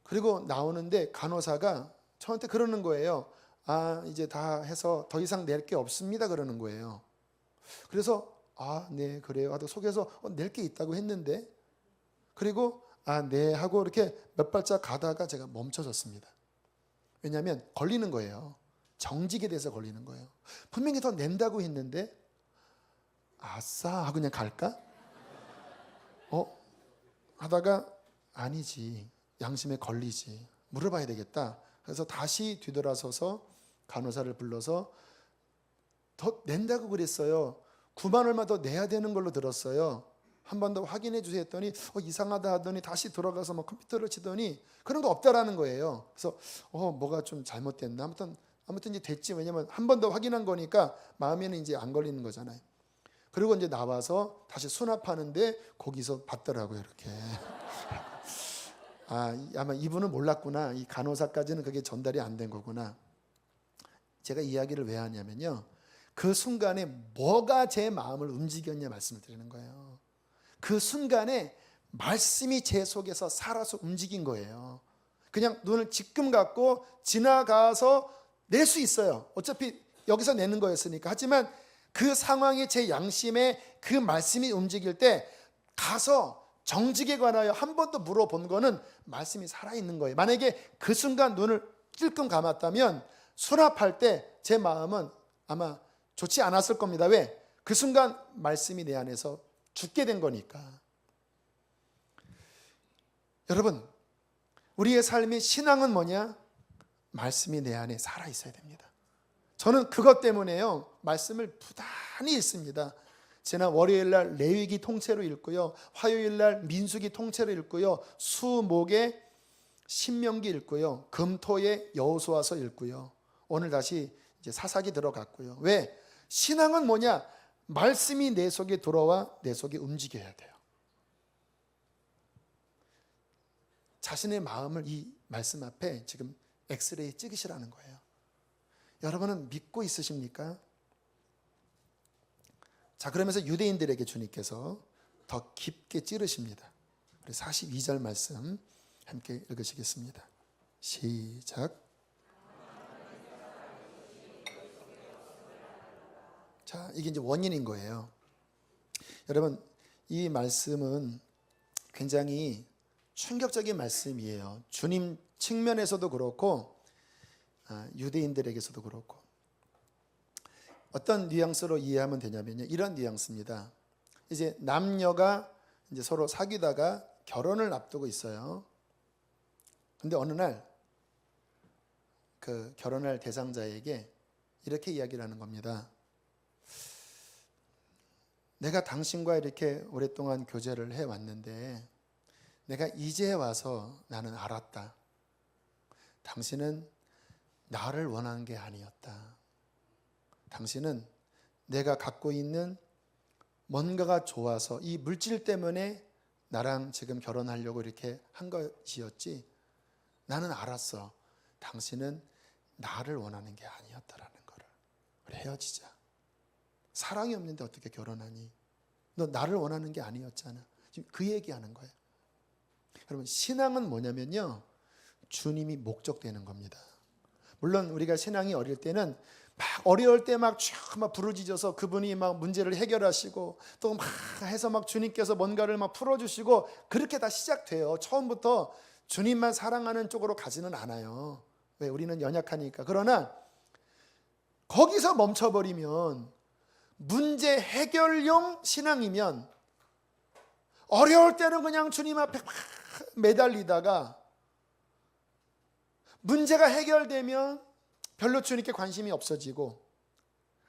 그리고 나오는데 간호사가 저한테 그러는 거예요. 이제 다 해서 더 이상 낼 게 없습니다. 그러는 거예요. 그래서 네, 그래요 하고 속에서 낼 게 있다고 했는데 그리고 네 하고 이렇게 몇 발짝 가다가 제가 멈춰졌습니다. 왜냐하면 걸리는 거예요. 정직에 대해서 걸리는 거예요. 분명히 더 낸다고 했는데 아싸 하고 그냥 갈까? 하다가 아니지, 양심에 걸리지, 물어봐야 되겠다. 그래서 다시 뒤돌아서서 간호사를 불러서 더 낸다고 그랬어요. 9만 얼마 더 내야 되는 걸로 들었어요. 한 번 더 확인해 주세요 했더니 이상하다 하더니 다시 들어가서 컴퓨터를 치더니 그런 거 없다라는 거예요. 그래서 뭐가 좀 잘못됐나? 아무튼 이제 됐지. 왜냐면 한 번 더 확인한 거니까 마음에는 이제 안 걸리는 거잖아요. 그리고 이제 나와서 다시 수납하는데 거기서 받더라고요. 이렇게. 아마 이분은 몰랐구나. 이 간호사까지는 그게 전달이 안 된 거구나. 제가 이야기를 왜 하냐면요, 그 순간에 뭐가 제 마음을 움직였냐 말씀을 드리는 거예요. 그 순간에 말씀이 제 속에서 살아서 움직인 거예요. 그냥 눈을 지금 감고 지나가서 낼 수 있어요. 어차피 여기서 내는 거였으니까. 하지만 그 상황에 제 양심에 그 말씀이 움직일 때 가서 정직에 관하여 한 번 더 물어본 거는 말씀이 살아있는 거예요. 만약에 그 순간 눈을 찔끔 감았다면 수납할 때 제 마음은 아마 좋지 않았을 겁니다. 왜? 그 순간 말씀이 내 안에서 죽게 된 거니까. 여러분, 우리의 삶의 신앙은 뭐냐? 말씀이 내 안에 살아 있어야 됩니다. 저는 그것 때문에요, 말씀을 부단히 읽습니다. 지난 월요일 날 레위기 통째로 읽고요, 화요일 날 민수기 통째로 읽고요, 수목에 신명기 읽고요, 금토에 여호수아서 읽고요, 오늘 다시 이제 사사기 들어갔고요. 왜? 신앙은 뭐냐? 말씀이 내 속에 들어와 내 속에 움직여야 돼요. 자신의 마음을 이 말씀 앞에 지금 엑스레이 찍으시라는 거예요. 여러분은 믿고 있으십니까? 자, 그러면서 유대인들에게 주님께서 더 깊게 찌르십니다. 우리 42절 말씀 함께 읽으시겠습니다. 시작. 자, 이게 이제 원인인 거예요. 여러분, 이 말씀은 굉장히 충격적인 말씀이에요. 주님 측면에서도 그렇고 유대인들에게서도 그렇고. 어떤 뉘앙스로 이해하면 되냐면요, 이런 뉘앙스입니다. 이제 남녀가 이제 서로 사귀다가 결혼을 앞두고 있어요. 근데 어느 날 그 결혼할 대상자에게 이렇게 이야기를 하는 겁니다. 내가 당신과 이렇게 오랫동안 교제를 해왔는데 내가 이제 와서 나는 알았다. 당신은 나를 원하는 게 아니었다. 당신은 내가 갖고 있는 뭔가가 좋아서 이 물질 때문에 나랑 지금 결혼하려고 이렇게 한 것이었지. 나는 알았어. 당신은 나를 원하는 게 아니었다라는 거를. 우리 헤어지자. 사랑이 없는데 어떻게 결혼하니? 너 나를 원하는 게 아니었잖아. 지금 그 얘기하는 거예요. 여러분, 신앙은 뭐냐면요, 주님이 목적되는 겁니다. 물론 우리가 신앙이 어릴 때는 막 어려울 때 막 부르짖어서 그분이 막 문제를 해결하시고 또 막 해서 막 주님께서 뭔가를 막 풀어주시고 그렇게 다 시작돼요. 처음부터 주님만 사랑하는 쪽으로 가지는 않아요. 왜? 우리는 연약하니까. 그러나 거기서 멈춰버리면, 문제 해결용 신앙이면 어려울 때는 그냥 주님 앞에 막 매달리다가 문제가 해결되면 별로 주님께 관심이 없어지고,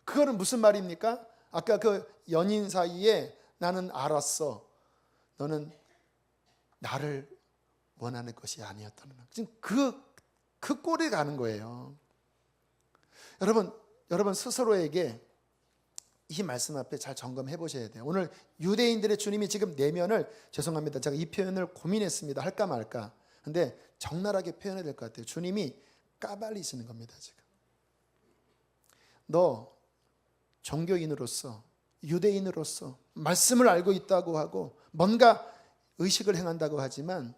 그거는 무슨 말입니까? 아까 그 연인 사이에 나는 알았어. 너는 나를 원하는 것이 아니었다는 거. 지금 그 꼴에 가는 거예요. 여러분 스스로에게 이 말씀 앞에 잘 점검해 보셔야 돼요. 오늘 유대인들의 주님이 지금 내면을, 죄송합니다, 제가 이 표현을 고민했습니다. 할까 말까. 근데 적나라하게 표현해야 될 것 같아요. 주님이 까발리시는 겁니다. 지금 너 종교인으로서, 유대인으로서 말씀을 알고 있다고 하고 뭔가 의식을 행한다고 하지만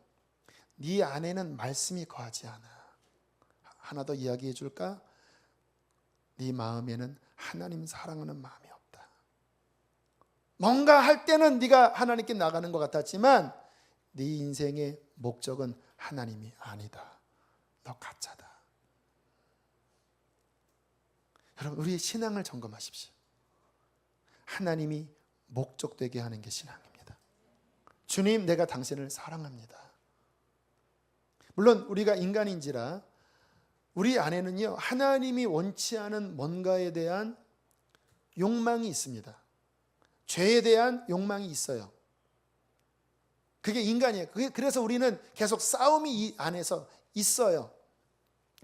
네 안에는 말씀이 거하지 않아. 하나 더 이야기해 줄까? 네 마음에는 하나님 사랑하는 마음이 없다. 뭔가 할 때는 네가 하나님께 나가는 것 같았지만 네 인생의 목적은 하나님이 아니다. 너 가짜다. 여러분, 우리의 신앙을 점검하십시오. 하나님이 목적되게 하는 게 신앙입니다. 주님, 내가 당신을 사랑합니다. 물론 우리가 인간인지라 우리 안에는요, 하나님이 원치 않은 뭔가에 대한 욕망이 있습니다. 죄에 대한 욕망이 있어요. 그게 인간이에요. 그래서 우리는 계속 싸움이 이 안에서 있어요.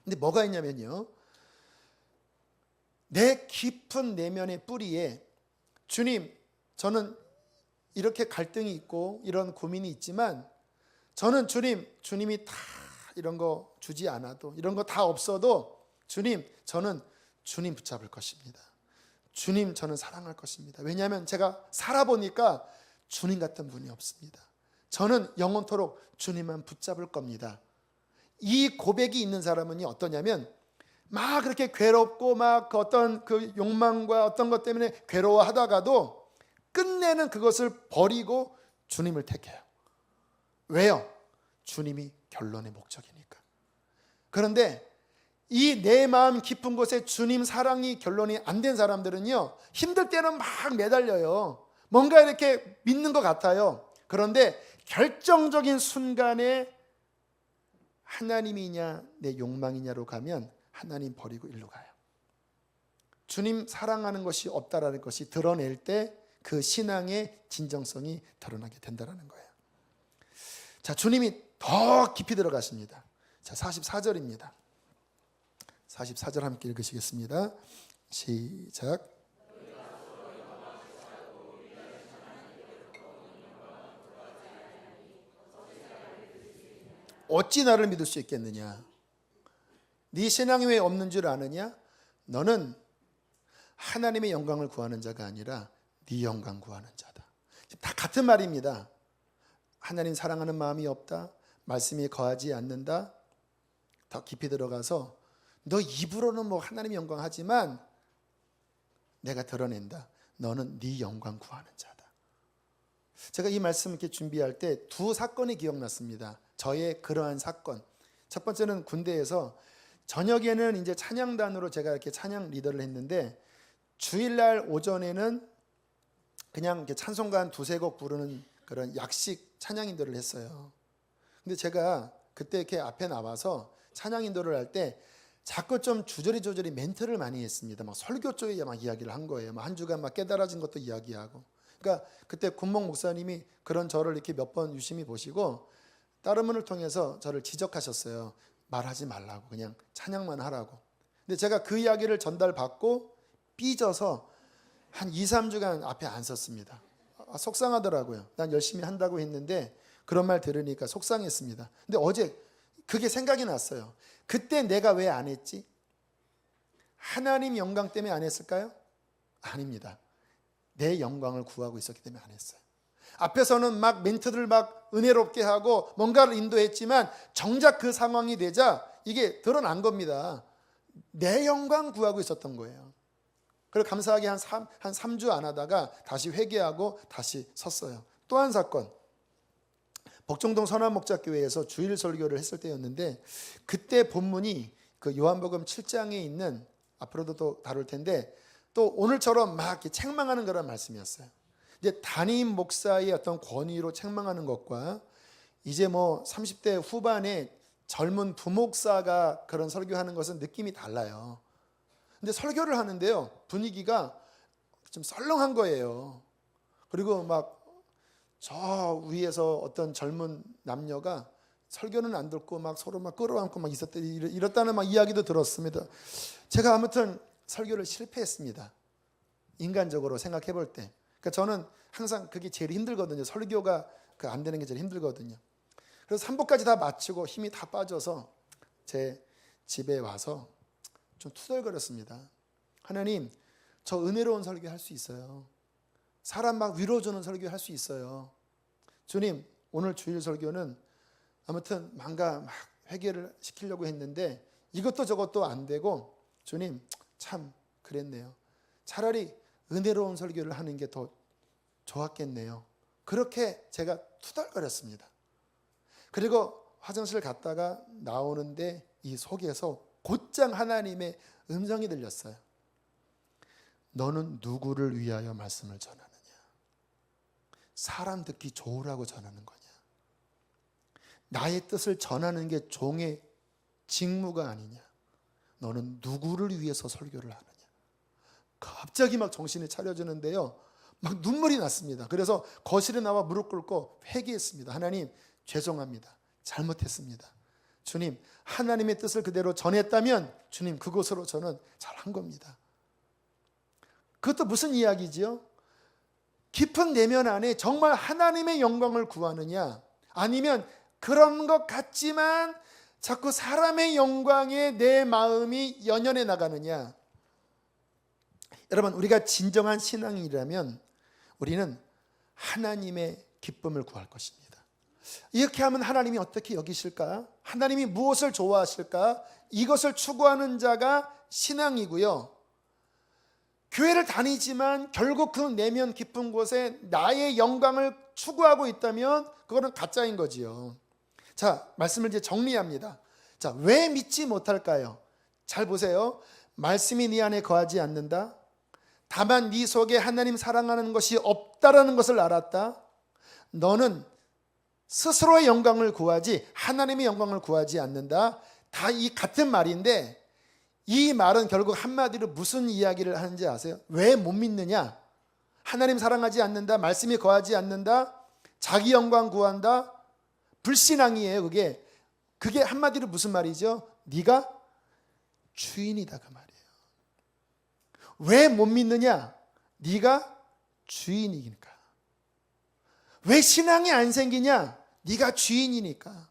근데 뭐가 있냐면요, 내 깊은 내면의 뿌리에 주님, 저는 이렇게 갈등이 있고 이런 고민이 있지만 저는 주님이 다 이런 거 주지 않아도, 이런 거 다 없어도 주님, 저는 주님 붙잡을 것입니다. 주님, 저는 사랑할 것입니다. 왜냐하면 제가 살아보니까 주님 같은 분이 없습니다. 저는 영원토록 주님만 붙잡을 겁니다. 이 고백이 있는 사람은 어떠냐면, 막 그렇게 괴롭고 막 어떤 그 욕망과 어떤 것 때문에 괴로워하다가도 끝내는 그것을 버리고 주님을 택해요. 왜요? 주님이 결론의 목적이니까. 그런데 이 내 마음 깊은 곳에 주님 사랑이 결론이 안 된 사람들은요, 힘들 때는 막 매달려요. 뭔가 이렇게 믿는 것 같아요. 그런데 결정적인 순간에 하나님이냐 내 욕망이냐로 가면 하나님 버리고 일로 가요. 주님 사랑하는 것이 없다라는 것이 드러낼 때 그 신앙의 진정성이 드러나게 된다는 거예요. 자, 주님이 더 깊이 들어가십니다. 자, 44절입니다. 44절 함께 읽으시겠습니다. 시작. 어찌 나를 믿을 수 있겠느냐? 네 신앙이 왜 없는 줄 아느냐? 너는 하나님의 영광을 구하는 자가 아니라 네 영광 구하는 자다. 다 같은 말입니다. 하나님 사랑하는 마음이 없다. 말씀이 거하지 않는다. 더 깊이 들어가서 너 입으로는 뭐 하나님의 영광 하지만 내가 드러낸다. 너는 네 영광 구하는 자다. 제가 이 말씀 이렇게 준비할 때 두 사건이 기억났습니다. 저의 그러한 사건. 첫 번째는 군대에서 저녁에는 이제 찬양단으로 제가 이렇게 찬양 리더를 했는데 주일날 오전에는 그냥 이렇게 찬송가 두세 곡 부르는 그런 약식 찬양 인도를 했어요. 근데 제가 그때 이렇게 앞에 나와서 찬양 인도를 할 때 자꾸 좀 주저리 멘트를 많이 했습니다. 막 설교 쪽에 막 이야기를 한 거예요. 막 한 주간 막 깨달아진 것도 이야기하고. 그러니까 그때 군목 목사님이 그런 저를 이렇게 몇 번 유심히 보시고 다른 분을 통해서 저를 지적하셨어요. 말하지 말라고, 그냥 찬양만 하라고. 근데 제가 그 이야기를 전달받고 삐져서 한 2, 3주간 앞에 안 섰습니다. 속상하더라고요. 난 열심히 한다고 했는데 그런 말 들으니까 속상했습니다. 근데 어제 그게 생각이 났어요. 그때 내가 왜 안 했지? 하나님 영광 때문에 안 했을까요? 아닙니다. 내 영광을 구하고 있었기 때문에 안 했어요. 앞에서는 막 멘트를 막 은혜롭게 하고 뭔가를 인도했지만 정작 그 상황이 되자 이게 드러난 겁니다. 내 영광 구하고 있었던 거예요. 그리고 감사하게 한 3주 안 하다가 다시 회개하고 다시 섰어요. 또 한 사건. 복정동 선한목자교회에서 주일 설교를 했을 때였는데 그때 본문이 그 요한복음 7장에 있는, 앞으로도 또 다룰 텐데 또 오늘처럼 막 이렇게 책망하는 그런 말씀이었어요. 이제 담임 목사의 어떤 권위로 책망하는 것과 이제 뭐 30대 후반에 젊은 부목사가 그런 설교하는 것은 느낌이 달라요. 근데 설교를 하는데요, 분위기가 좀 썰렁한 거예요. 그리고 막 저 위에서 어떤 젊은 남녀가 설교는 안 듣고 막 서로 막 끌어안고 막 이랬다는 막 이야기도 들었습니다. 제가 아무튼 설교를 실패했습니다. 인간적으로 생각해 볼 때. 그러니까 저는 항상 그게 제일 힘들거든요. 설교가 안 되는 게 제일 힘들거든요. 그래서 3부까지 다 마치고 힘이 다 빠져서 제 집에 와서 좀 투덜거렸습니다. 하나님, 저 은혜로운 설교 할 수 있어요. 사람 막 위로주는 설교 할 수 있어요. 주님, 오늘 주일 설교는 아무튼 뭔가 막 회개를 시키려고 했는데 이것도 저것도 안 되고 주님 참 그랬네요. 차라리 은혜로운 설교를 하는 게 더 좋았겠네요. 그렇게 제가 투덜거렸습니다. 그리고 화장실 갔다가 나오는데 이 속에서 곧장 하나님의 음성이 들렸어요. 너는 누구를 위하여 말씀을 전하느냐? 사람 듣기 좋으라고 전하는 거냐? 나의 뜻을 전하는 게 종의 직무가 아니냐? 너는 누구를 위해서 설교를 하느냐? 갑자기 막 정신이 차려지는데요, 막 눈물이 났습니다. 그래서 거실에 나와 무릎 꿇고 회개했습니다. 하나님, 죄송합니다. 잘못했습니다. 주님, 하나님의 뜻을 그대로 전했다면 주님, 그것으로 저는 잘한 겁니다. 그것도 무슨 이야기지요? 깊은 내면 안에 정말 하나님의 영광을 구하느냐, 아니면 그런 것 같지만 자꾸 사람의 영광에 내 마음이 연연해 나가느냐. 여러분, 우리가 진정한 신앙이라면 우리는 하나님의 기쁨을 구할 것입니다. 이렇게 하면 하나님이 어떻게 여기실까? 하나님이 무엇을 좋아하실까? 이것을 추구하는 자가 신앙이고요. 교회를 다니지만 결국 그 내면 깊은 곳에 나의 영광을 추구하고 있다면 그거는 가짜인 거지요. 자, 말씀을 이제 정리합니다. 자, 왜 믿지 못할까요? 잘 보세요. 말씀이 네 안에 거하지 않는다. 다만 네 속에 하나님 사랑하는 것이 없다라는 것을 알았다. 너는 스스로의 영광을 구하지 하나님의 영광을 구하지 않는다. 다 이 같은 말인데 이 말은 결국 한마디로 무슨 이야기를 하는지 아세요? 왜 못 믿느냐? 하나님 사랑하지 않는다. 말씀이 거하지 않는다. 자기 영광 구한다. 불신앙이에요. 그게 한마디로 무슨 말이죠? 네가 주인이다 그 말이에요. 왜 못 믿느냐? 네가 주인이니까. 왜 신앙이 안 생기냐? 네가 주인이니까.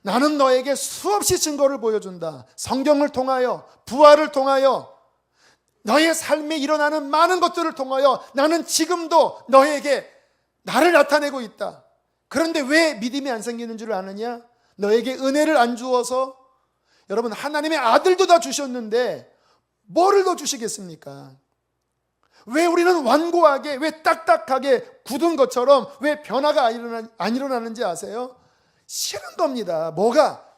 나는 너에게 수없이 증거를 보여준다. 성경을 통하여, 부활을 통하여, 너의 삶에 일어나는 많은 것들을 통하여 나는 지금도 너에게 나를 나타내고 있다. 그런데 왜 믿음이 안 생기는 줄 아느냐? 너에게 은혜를 안 주어서. 여러분, 하나님의 아들도 다 주셨는데 뭐를 더 주시겠습니까? 왜 우리는 완고하게, 왜 딱딱하게 굳은 것처럼 왜 변화가 안 일어나는지 아세요? 싫은 겁니다. 뭐가?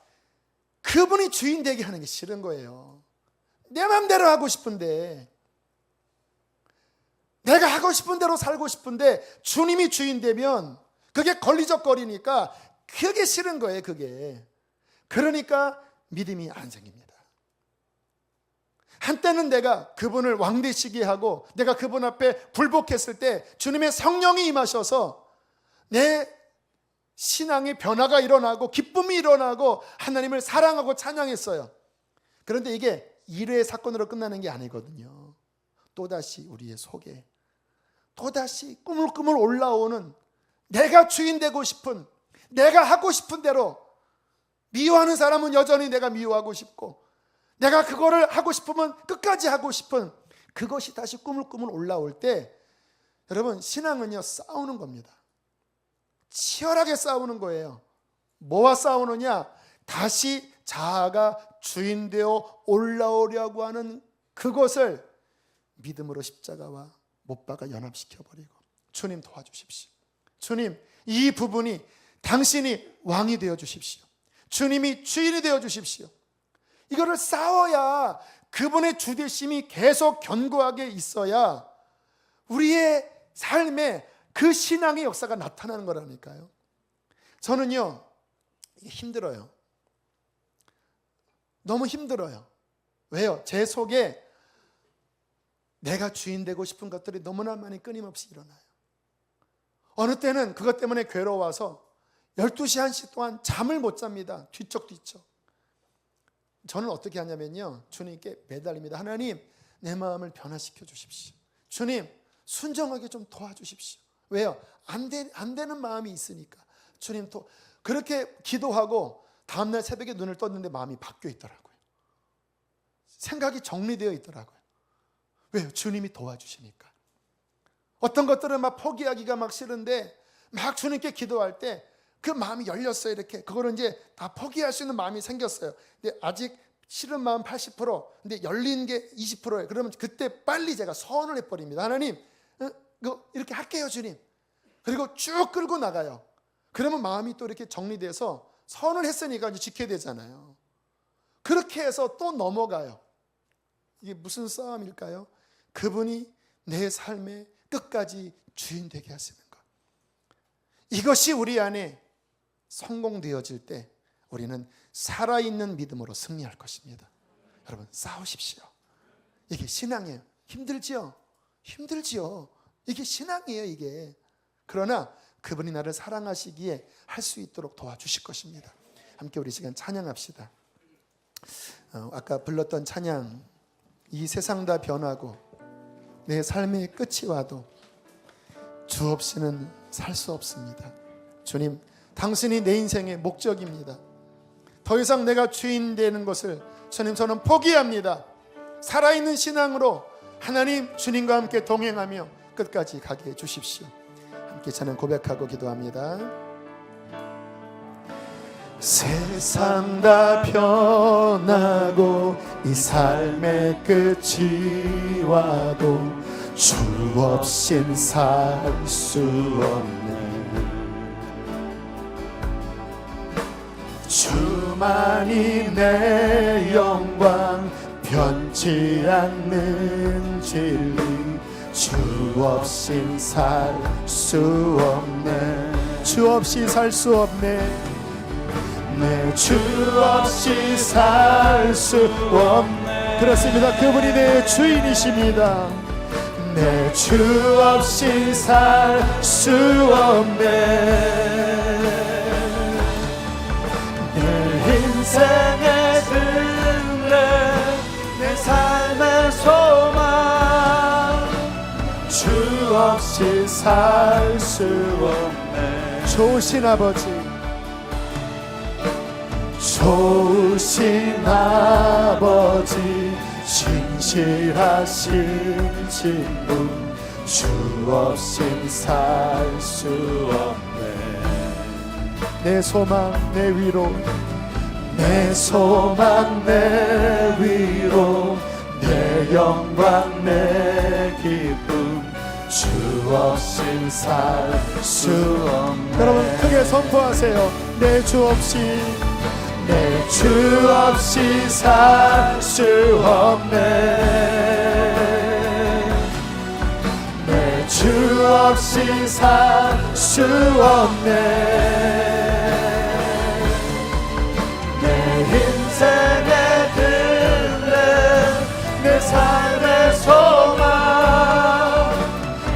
그분이 주인 되게 하는 게 싫은 거예요. 내 마음대로 하고 싶은데, 내가 하고 싶은 대로 살고 싶은데 주님이 주인 되면 그게 걸리적거리니까 그게 싫은 거예요. 그게. 그러니까 믿음이 안 생깁니다. 한때는 내가 그분을 왕되시게 하고 내가 그분 앞에 굴복했을 때 주님의 성령이 임하셔서 내 신앙의 변화가 일어나고 기쁨이 일어나고 하나님을 사랑하고 찬양했어요. 그런데 이게 일회의 사건으로 끝나는 게 아니거든요. 또다시 우리의 속에 또다시 꾸물꾸물 올라오는 내가 주인 되고 싶은, 내가 하고 싶은 대로, 미워하는 사람은 여전히 내가 미워하고 싶고 내가 그거를 하고 싶으면 끝까지 하고 싶은 그것이 다시 꾸물꾸물 올라올 때, 여러분, 신앙은요 싸우는 겁니다. 치열하게 싸우는 거예요. 뭐와 싸우느냐? 다시 자아가 주인 되어 올라오려고 하는 그것을 믿음으로 십자가와 못 박아 연합시켜버리고, 주님 도와주십시오. 주님, 이 부분이 당신이 왕이 되어 주십시오. 주님이 주인이 되어 주십시오. 이거를 싸워야, 그분의 주되심이 계속 견고하게 있어야 우리의 삶에 그 신앙의 역사가 나타나는 거라니까요. 저는요 이게 힘들어요. 너무 힘들어요. 왜요? 제 속에 내가 주인 되고 싶은 것들이 너무나 많이 끊임없이 일어나요. 어느 때는 그것 때문에 괴로워서 12시 1시 동안 잠을 못 잡니다. 뒤척뒤척. 저는 어떻게 하냐면요, 주님께 매달립니다. 하나님, 내 마음을 변화시켜 주십시오. 주님, 순정하게 좀 도와주십시오. 왜요? 안 되는 마음이 있으니까. 주님, 또 그렇게 기도하고 다음날 새벽에 눈을 떴는데 마음이 바뀌어 있더라고요. 생각이 정리되어 있더라고요. 왜요? 주님이 도와주시니까. 어떤 것들은 막 포기하기가 막 싫은데 막 주님께 기도할 때 그 마음이 열렸어요. 이렇게. 그거를 이제 다 포기할 수 있는 마음이 생겼어요. 근데 아직 싫은 마음 80%, 근데 열린 게 20%예요. 그러면 그때 빨리 제가 선언을 해버립니다. 하나님, 이렇게 할게요, 주님. 그리고 쭉 끌고 나가요. 그러면 마음이 또 이렇게 정리돼서 선언을 했으니까 이제 지켜야 되잖아요. 그렇게 해서 또 넘어가요. 이게 무슨 싸움일까요? 그분이 내 삶의 끝까지 주인 되게 하시는 것. 이것이 우리 안에 성공되어질 때 우리는 살아있는 믿음으로 승리할 것입니다. 여러분, 싸우십시오. 이게 신앙이에요. 힘들지요? 힘들지요. 이게 신앙이에요, 이게. 그러나 그분이 나를 사랑하시기에 할 수 있도록 도와주실 것입니다. 함께 우리 시간 찬양합시다. 아까 불렀던 찬양, 이 세상 다 변하고 내 삶의 끝이 와도 주 없이는 살 수 없습니다. 주님, 당신이 내 인생의 목적입니다. 더 이상 내가 주인 되는 것을 주님, 저는 포기합니다. 살아있는 신앙으로 하나님, 주님과 함께 동행하며 끝까지 가게 해주십시오. 함께 저는 고백하고 기도합니다. 세상 다 변하고 이 삶의 끝이 와도 주 없인 살 수 없네. 주만이 내 영광, 변치 않는 진리, 주 없인 살 수 없네. 주 없이 살 수 없네. 내 주 없이 살 수 없네. 그렇습니다. 그분이 내 주인이십니다. 내 주 없이 살 수 없네. 내 인생의 근래, 내 삶의 소망, 주 없이 살 수 없네. 좋으신 아버지, 좋으신 아버지, 진실하신 친구, 주 없인 살 수 없네. 내 소망 내 위로, 내 소망 내 위로, 내 영광 내 기쁨, 주 없인 살 수 없네. 여러분 크게 선포하세요. 내 주 없이, 내 주 없이 살 수 없네. 내 주 없이 살 수 없네. 내 인생의 근래, 내 삶의 소망,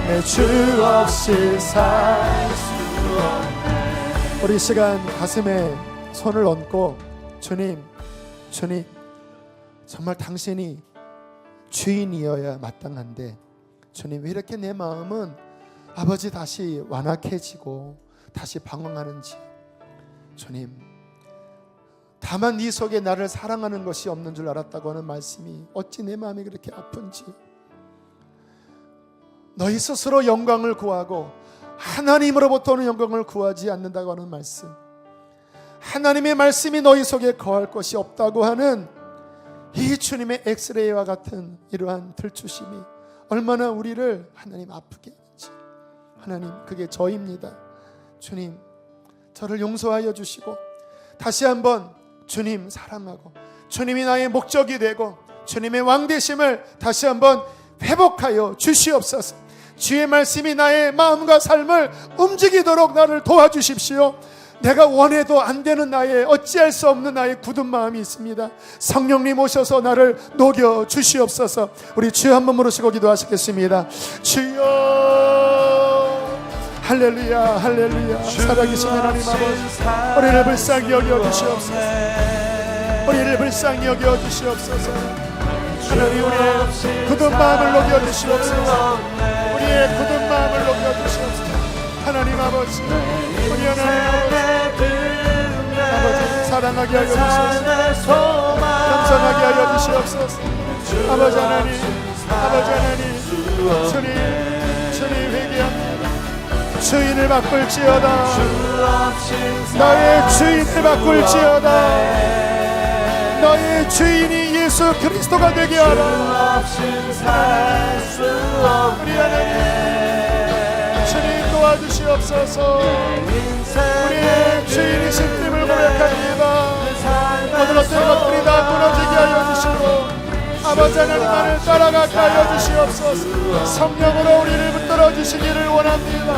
내 주 없이 살 수 없네. 우리 시간 가슴에 손을 얹고, 주님, 주님, 정말 당신이 주인이어야 마땅한데 주님, 왜 이렇게 내 마음은 아버지 다시 완악해지고 다시 방황하는지. 주님, 다만 네 속에 나를 사랑하는 것이 없는 줄 알았다고 하는 말씀이 어찌 내 마음이 그렇게 아픈지. 너희 스스로 영광을 구하고 하나님으로부터는 영광을 구하지 않는다고 하는 말씀, 하나님의 말씀이 너희 속에 거할 것이 없다고 하는 이 주님의 엑스레이와 같은 이러한 들추심이 얼마나 우리를 하나님 아프게 했는지. 하나님, 그게 저입니다. 주님, 저를 용서하여 주시고 다시 한번 주님 사랑하고 주님이 나의 목적이 되고 주님의 왕되심을 다시 한번 회복하여 주시옵소서. 주의 말씀이 나의 마음과 삶을 움직이도록 나를 도와주십시오. 내가 원해도 안 되는 나의, 어찌할 수 없는 나의 굳은 마음이 있습니다. 성령님 오셔서 나를 녹여 주시옵소서. 우리 주여 한 번 부르시고 기도하시겠습니다. 주여, 할렐루야, 할렐루야. 살아계신 하나님 아버지, 우리를 불쌍히 여겨 주시옵소서. 우리를 불쌍히 여겨 주시옵소서. 하나님, 우리의 굳은 마음을 녹여 주시옵소서. 우리의 굳은 마음을 녹여 주시옵소서. 하나님 아버지, 우리 하나님 아버지, 사랑하게 하여 주시옵소서. 겸손하게 하여 주시옵소서. 아버지 하나님, 아버지 하나님, 주님 회개합니다. 주인을 바꿀지어다. 너의 주인을 바꿀지어다. 너의 주인이 예수 그리스도가 되게 하라. 우리 하나님, 주님 도와주시옵소서. 우리의 주인이신 님을 고백합니다. 모든 어떤 것들이 다 무너지게 하여 주시고 아버지 하나님만을 따라가게 하여 주시옵소서. 성령으로 우리를 붙들어 주시기를 원합니다.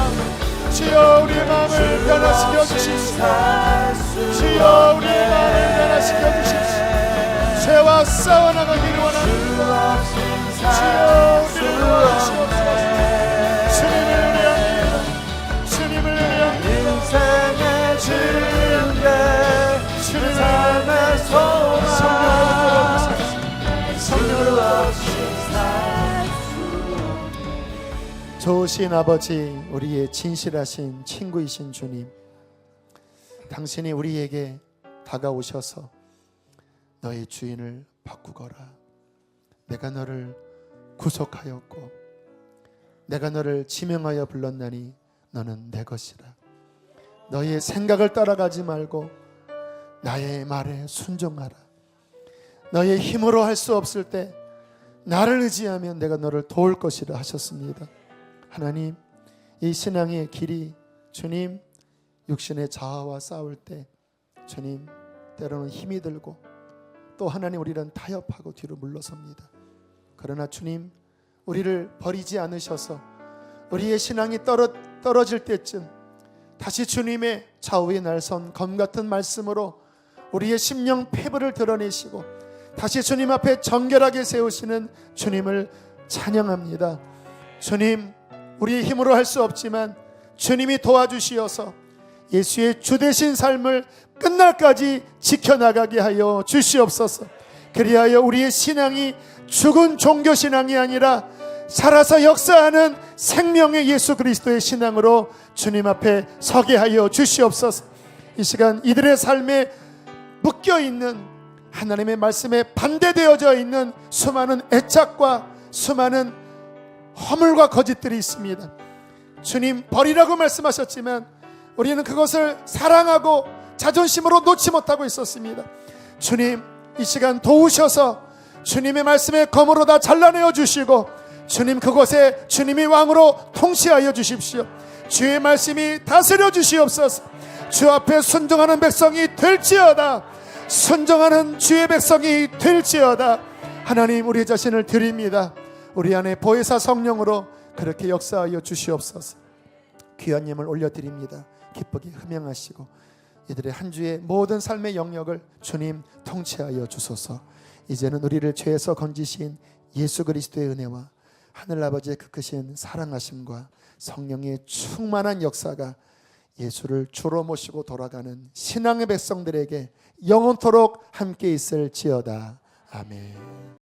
주여, 우리의 마음을 변화시켜 주십시오. 주여, 우리의 마음을 변화시켜 주십시오. 죄와 싸워나가기를 원합니다. 주여, 우리를 도와주시옵소서. 주님을 의뢰합니다. 주님을 의뢰합니다. 인생의 주님의 삶의 소망, 성령으로 좋으신 아버지, 우리의 진실하신 친구이신 주님, 당신이 우리에게 다가오셔서 너의 주인을 바꾸거라. 내가 너를 구속하였고 내가 너를 지명하여 불렀나니 너는 내 것이라. 너의 생각을 따라가지 말고 나의 말에 순종하라. 너의 힘으로 할 수 없을 때 나를 의지하면 내가 너를 도울 것이라 하셨습니다. 하나님, 이 신앙의 길이 주님 육신의 자아와 싸울 때 주님 때로는 힘이 들고 또 하나님 우리는 타협하고 뒤로 물러섭니다. 그러나 주님, 우리를 버리지 않으셔서 우리의 신앙이 떨어질 때쯤 다시 주님의 좌우의 날선 검 같은 말씀으로 우리의 심령 패부를 드러내시고 다시 주님 앞에 정결하게 세우시는 주님을 찬양합니다. 주님, 우리의 힘으로 할 수 없지만 주님이 도와주시어서 예수의 주되신 삶을 끝날까지 지켜나가게 하여 주시옵소서. 그리하여 우리의 신앙이 죽은 종교신앙이 아니라 살아서 역사하는 생명의 예수 그리스도의 신앙으로 주님 앞에 서게 하여 주시옵소서. 이 시간 이들의 삶에 묶여있는 하나님의 말씀에 반대되어져 있는 수많은 애착과 수많은 허물과 거짓들이 있습니다. 주님, 버리라고 말씀하셨지만 우리는 그것을 사랑하고 자존심으로 놓지 못하고 있었습니다. 주님, 이 시간 도우셔서 주님의 말씀에 검으로 다 잘라내어 주시고 주님, 그곳에 주님이 왕으로 통치하여 주십시오. 주의 말씀이 다스려 주시옵소서. 주 앞에 순종하는 백성이 될지어다. 순종하는 주의 백성이 될지어다. 하나님, 우리 자신을 드립니다. 우리 안에 보혜사 성령으로 그렇게 역사하여 주시옵소서. 귀한 예물 올려드립니다. 기쁘게 흠양하시고 이들의 한 주의 모든 삶의 영역을 주님 통치하여 주소서. 이제는 우리를 죄에서 건지신 예수 그리스도의 은혜와 하늘아버지의 그 크신 사랑하심과 성령의 충만한 역사가 예수를 주로 모시고 돌아가는 신앙의 백성들에게 영원토록 함께 있을지어다. 아멘.